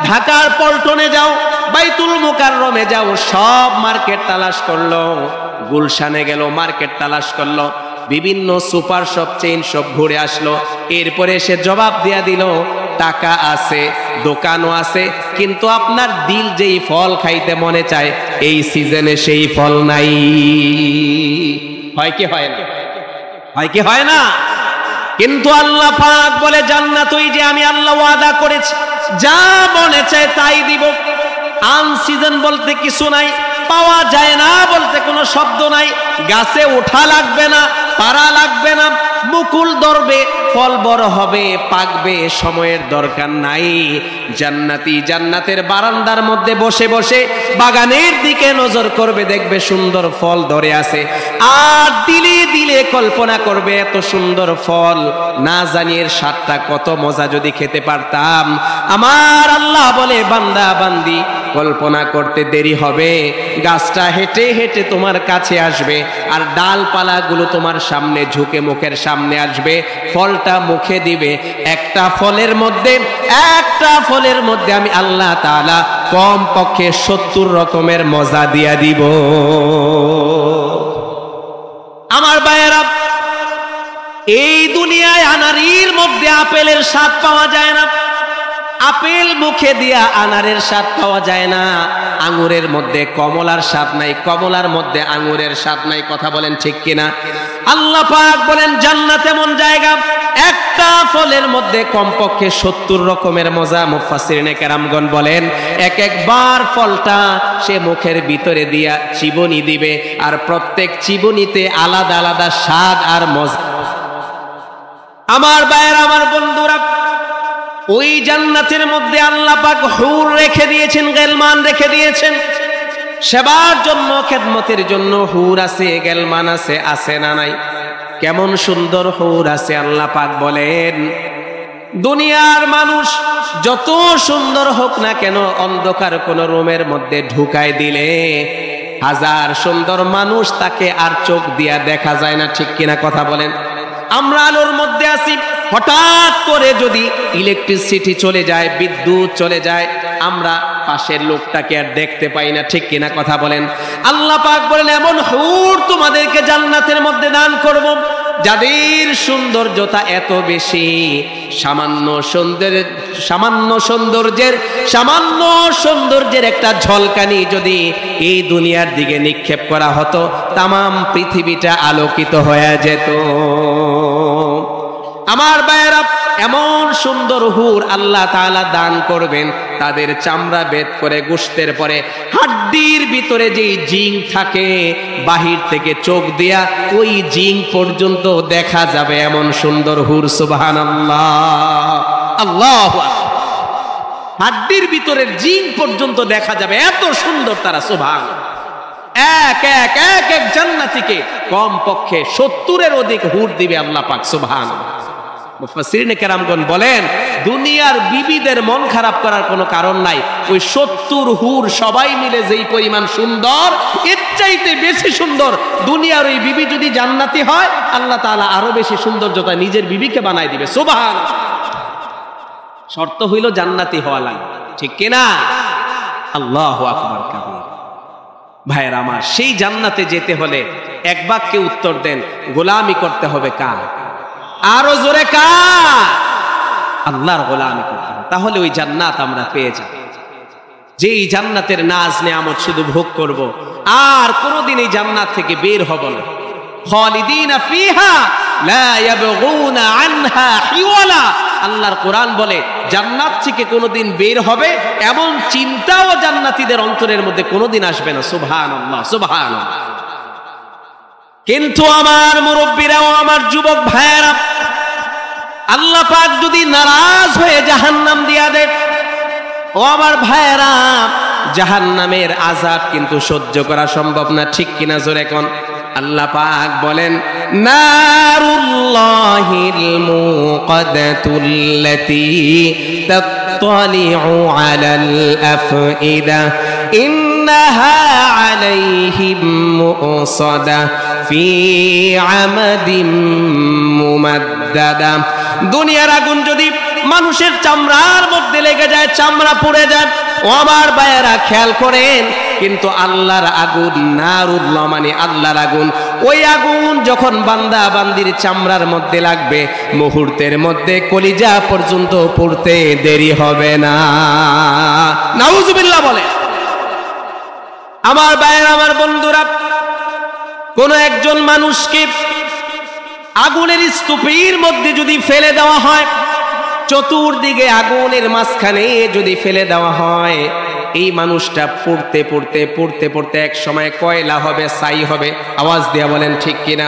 ঢাকার পল্টনে যাও, বাইতুল মুকাররমে যাও, সব মার্কেট তালাশ করলো, গুলশানে গেল মার্কেট তালাশ করলো, বিভিন্ন সুপার শপ চেইন সব ঘুরে আসলো। এরপরে সে জবাব দিয়া দিল, টাকা আছে, দোকানও আছে, কিন্তু আপনার দিল যেই ফল খাইতে মনে চায় এই সিজনে সেই ফল নাই। হয় কি হয় না? হয় কি হয় না? কিন্তু আল্লাহ পাক বলে, জান্নাত ওই যে আমি আল্লাহ ওয়াদা করেছি, যা মনে চায় তাই দিব। আন সিজন বলতে কিছু নাই, পাওয়া যায় না বলতে কোনো শব্দ নাই। গাছে ওঠা লাগবে না, পারা লাগবে না, মুকুল ধরবে, ফল বড় হবে, পাকবে, সময়ের দরকার নাই। জান্নাতি জান্নাতের বারান্দার মধ্যে বসে বসে বাগানের দিকে নজর করবে, দেখবে সুন্দর ফল ধরে আছে, আর দিলে দিলে কল্পনা করবে, এত সুন্দর ফল, না জানি এর স্বাদটা কত মজা, যদি খেতে পারতাম। আমার আল্লাহ বলে, বান্দা বান্দি, কল্পনা করতে দেরি হবে, গাছটা হেঁটে হেঁটে তোমার কাছে আসবে, আর ডালপালাগুলো তোমার সামনে ঝুঁকে মুখের সামনে আসবে, ফলটা মুখে দিবে। একটা ফলের মধ্যে আমি আল্লাহ তাআলা কম পক্ষে 70 রকমের মজা দিয়া দিব। আমার ভাইয়েরা, এই দুনিয়ায় আনারির মধ্যে আপেলের স্বাদ পাওয়া যায় না, আপেল মুখে দিয়া আনারের স্বাদ পাওয়া যায় না, আঙ্গুরের মধ্যে কমলার স্বাদ নাই, কমলার মধ্যে আঙ্গুরের স্বাদ নাই। কথা বলেন ঠিক কিনা? আল্লাহ পাক বলেন জান্নাত এমন জায়গা, একটা ফলের মধ্যে কমপক্ষে 70 রকমের মজা। মুফাসসিরিনে কেরামগণ বলেন এক একবার ফলটা সে মুখের ভিতরে দিয়া চিবুনি দিবে, আর প্রত্যেক চিবুনিতে আলাদা আলাদা স্বাদ আর মজা। আমার ভাইয়েরা, আমার বন্ধুরা, ওই জান্নাতের মধ্যে আল্লাহ পাক হুর রেখে দিয়েছেন, গেলমান রেখে দিয়েছেন। সেবার জন্য, খেদমতের জন্য হুর আছে, গেলমান আছে, আছে না নাই? কেমন সুন্দর হুর আছে! আল্লাহ পাক বলেন দুনিয়ার মানুষ যত সুন্দর হোক না কেন, অন্ধকার কোন রুমের মধ্যে ঢুকাই দিলে হাজার সুন্দর মানুষ তাকে আর চোখ দিয়া দেখা যায় না, ঠিক কিনা কথা বলেন? আমরা আলোর মধ্যে আছি, হঠাৎ করে যদি ইলেকট্রিসিটি চলে যায়, বিদ্যুৎ চলে যায়, আমরা পাশের লোকটাকে আর দেখতে পাই না, ঠিক কিনা কথা বলেন? আল্লাহ পাক বলেন এমন হুর তোমাদেরকে জান্নাতের মধ্যে দান করব, যাদের সৌন্দর্যতা এত বেশি, সামান্য সৌন্দর্যের একটা ঝলকানি যদি এই দুনিয়ার দিকে নিক্ষেপ করা হতো, তামাম পৃথিবীটা আলোকিত হয়ে যেত। আমার ভাইয়েরা, এমন সুন্দর হুর আল্লাহ তাআলা দান করবেন, তাদের চামড়া বেদ করে গোশতের পরে হাড্ডির ভিতরে যেই জিং থাকে, বাহির থেকে চোখ দিয়া ওই জিং পর্যন্ত দেখা যাবে, এমন সুন্দর হুর। সুবহানাল্লাহ, আল্লাহু আকবার। হাড্ডির ভিতরের জিং পর্যন্ত দেখা যাবে, এত সুন্দর তারা। সুবহানাল্লাহ। এক এক এক এক জান্নাতীকে কমপক্ষে 70-এর অধিক হুর দিবে আল্লাহ পাক। সুবহানাল্লাহ। মুফাসসিরিনে কেরামগণ বলেন দুনিয়ার বিবিদের মন খারাপ করার কোনো কারণ নাই। ওই 70 হুর সবাই মিলে যেই পরিমাণ সুন্দর, এর চাইতে বেশি সুন্দর দুনিয়ার ওই বিবি যদি জান্নাতি হয়, আল্লাহ তাআলা আরো বেশি সৌন্দর্যতা নিজের বিবিকে বানায় দিবে। সুবহানাল্লাহ। শর্ত হইল জান্নাতি হওয়া লাগবে, ঠিক কিনা? আল্লাহু আকবার কাবীর। ভাইয়েরা আমার, সেই জান্নাতে যেতে হলে এক বাক্যে উত্তর দেন, গোলামি করতে হবে কার? আরো জোরে কার? আল্লাহর গোলামি করতে হবে, তাহলে ওই জান্নাত আমরা পেয়ে যাব। যেই জান্নাতের নাজ নেয়ামত শুধু ভোগ করব, আর কোনোদিন এই জান্নাত থেকে বের হব না। খালিদিনা ফিহা লা ইয়াবগুনা আনহা হিওয়ালা। আল্লাহর কোরআন বলে জান্নাত থেকে কোনোদিন বের হবে এমন চিন্তাও জান্নাতীদের অন্তরের মধ্যে কোনোদিন আসবে না। সুবহানাল্লাহ, সুবহানাল্লাহ। কিন্তু আমার মুরব্বীরা ও আমার যুবক ভাইয়েরা, আল্লাহ পাক যদি নারাজ হয়ে জাহান্নাম দিয়া দেয়, ও আমার ভাইয়েরা, জাহান্নামের আযাব কিন্তু সহ্য করা সম্ভব না, ঠিক কিনা? জোরে কোন। আল্লাহ পাক বলেন নারুল্লাহিল মুকাদ্দাতুল্লাতী তাত্তালিউ আলাল আফইদা ইন্নাহা আলাইহিম মুসাদা ফি আমাদিম মুমাদ্দাদা। দুনিয়ার আগুন যদি মানুষের চামড়ার মধ্যে লেগে যায়, চামড়া পুড়ে যায়। ও আমার ভাইয়েরা, খেয়াল করেন, কিন্তু আল্লাহর আগুন, নারুল্লাহ মানে আল্লাহর আগুন, ওই আগুন যখন বান্দা বান্দির চামড়ার মধ্যে লাগবে, মুহূর্তের মধ্যে কলিজা পর্যন্ত পুড়তে দেরি হবে না। নাউজুবিল্লাহ বলে। আমার ভাইয়েরা, আমার বন্ধুরা, কোন একজন মানুষকে আগুনের স্তূপের মধ্যে যদি ফেলে দেওয়া হয়, চতুর্দিকে আগুনের মাঝখানে যদি ফেলে দেওয়া হয়, এই মানুষটা পড়তে পড়তে পড়তে পড়তে এক সময় কয়লা হবে, ছাই হবে। আওয়াজ দিয়া বলেন ঠিক কিনা?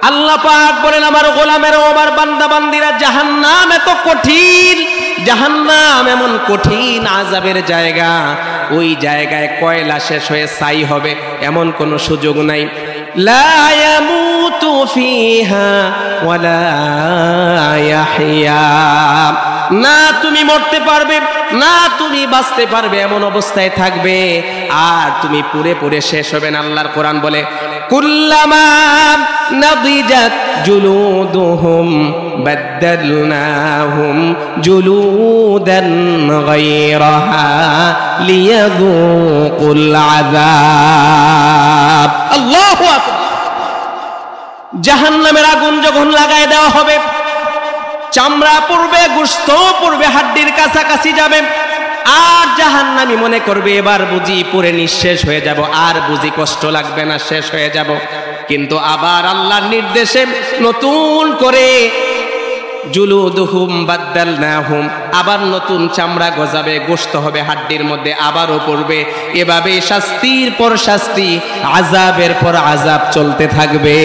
আল্লাহ পাক বলেন আমার গোলামেরা, আমার বান্দা বান্দিরা, জাহান্নাম এত কঠিন, জাহান্নাম এমন কঠিন আযাবের জায়গা, ওই জায়গায় কয়লা শেষ হয়ে ছাই হবে এমন কোনো সুযোগ নাই। লা ইয়ামুতু ফিহা ওয়ালা ইয়াহইয়া। না তুমি মরতে পারবে, না তুমি বাঁচতে পারবে, এমন অবস্থায় থাকবে, আর তুমি পুরে পুরে শেষ হবে না। আল্লাহর কোরআন বলে কুল্লামা নাদিজাত জুলুদুহুম বাদদালনাহুম জুলুদান গায়রাহা লিয়াযুকুল আযাব। আল্লাহু আকবার। জাহান্নামের আগুন যখন লাগায় দেওয়া হবে, চামড়া পড়বে, গোশত পড়বে, হাড্ডির কাছাকাছি যাবে, আর জাহান্নামী মনে করবে এবার বুঝি পুরে নিঃশেষ হয়ে যাব, আর বুঝি কষ্ট লাগবে না, শেষ হয়ে যাব। কিন্তু আবার আল্লাহর নির্দেশে নতুন করে জুলুদুহুম বাদদালনাহুম, আবার নতুন চামড়া গজাবে, গোশত হবে হাড্ডির মধ্যে, আবারও পড়বে। এভাবে শাস্তির পর শাস্তি, আযাবের পর আযাব চলতে থাকবে।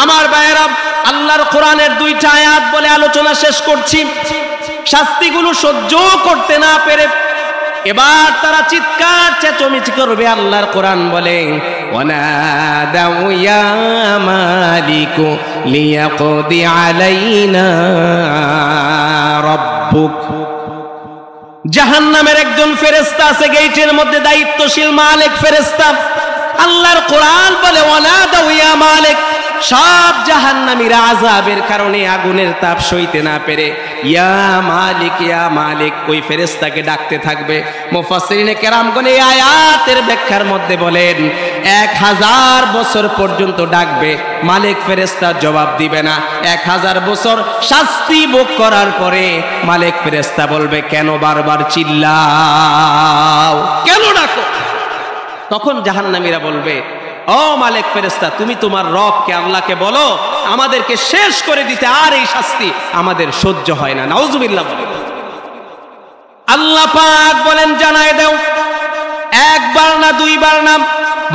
আমার ভাইয়েরা, আল্লাহর কোরআনের দুইটা আয়াত বলে আলোচনা শেষ করছি। শাস্তিগুলো সহ্য করতে না পেরে এবার তারা চিৎকার চেঁচামেচি করবে। আল্লাহর কোরআন বলে, ওয়ানাদাউ ইয়া মালিকু লিয়াকদি আলাইনা রাব্বুক। জাহান্নামের একজন ফেরেশতা আছে গেটের মধ্যে, দায়িত্বশীল মালিক ফেরেশতা। আল্লাহর কোরআন বলে, ওয়ানাদাউ ইয়া মালিক। সব জাহান্নামীরা আযাবের কারণে আগুনের তাপ সইতে না পেরে ইয়া মালিক ইয়া মালিক ওই ফেরেশতাকে ডাকতে থাকবে। মুফাসসিরিনে কেরামগণ এই আয়াতের ব্যাখ্যার মধ্যে বলেন 1000 বছর পর্যন্ত ডাকবে, মালিক ফেরেশতা জবাব দিবে না। 1000 বছর শাস্তি ভোগ করার পরে মালিক ফেরেশতা বলবে, কেন বারবার চিল্লাও, কেন ডাকো? তখন জাহান্নামীরা বলবে, ও মালিক ফেরেশতা, তুমি তোমার রবকে আল্লাহকে বলো আমাদেরকে শেষ করে দিতে, আর এই শাস্তি আমাদের সহ্য হয় না। নাউজুবিল্লাহ। আল্লাহ পাক বলেন, জানায় দাও, একবার না দুইবার না,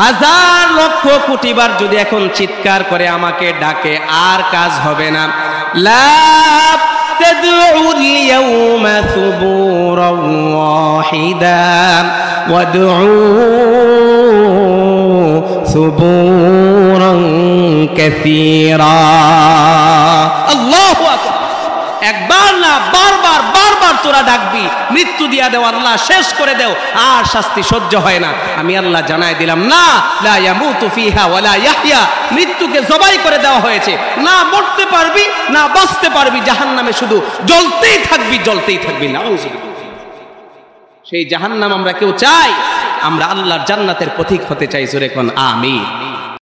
1000 লক্ষ কোটি বার যদি এখন চিৎকার করে আমাকে ডাকে, আর কাজ হবে না। লা তাদউল ইয়াওমা সুবুরান ওয়াহিদান ওয়াদউ সুবুরান কাসীরা। আল্লাহু আকবার। একবার না, বারবার বারবার তোরা ডাকবি, মৃত্যু দিয়া দেও আল্লাহ, শেষ করে দেও, আর শাস্তি সহ্য হয় না। আমি আল্লাহ জানায় দিলাম, না, লা ইয়ামুতু ফিহা ওয়ালা ইয়াহইয়া। মৃত্যুকে জবাই করে দেওয়া হয়েছে, না মরতে পারবি না বাঁচতে পারবি, জাহান্নামে শুধু জ্বলতেই থাকবি, জ্বলতেই থাকবি। নাউযুবিল্লাহ। সেই জাহান্নাম আমরা কেউ চাই? আমরা আল্লাহর জান্নাতের পথিক হতে চাই। জোরে কোন আমিন।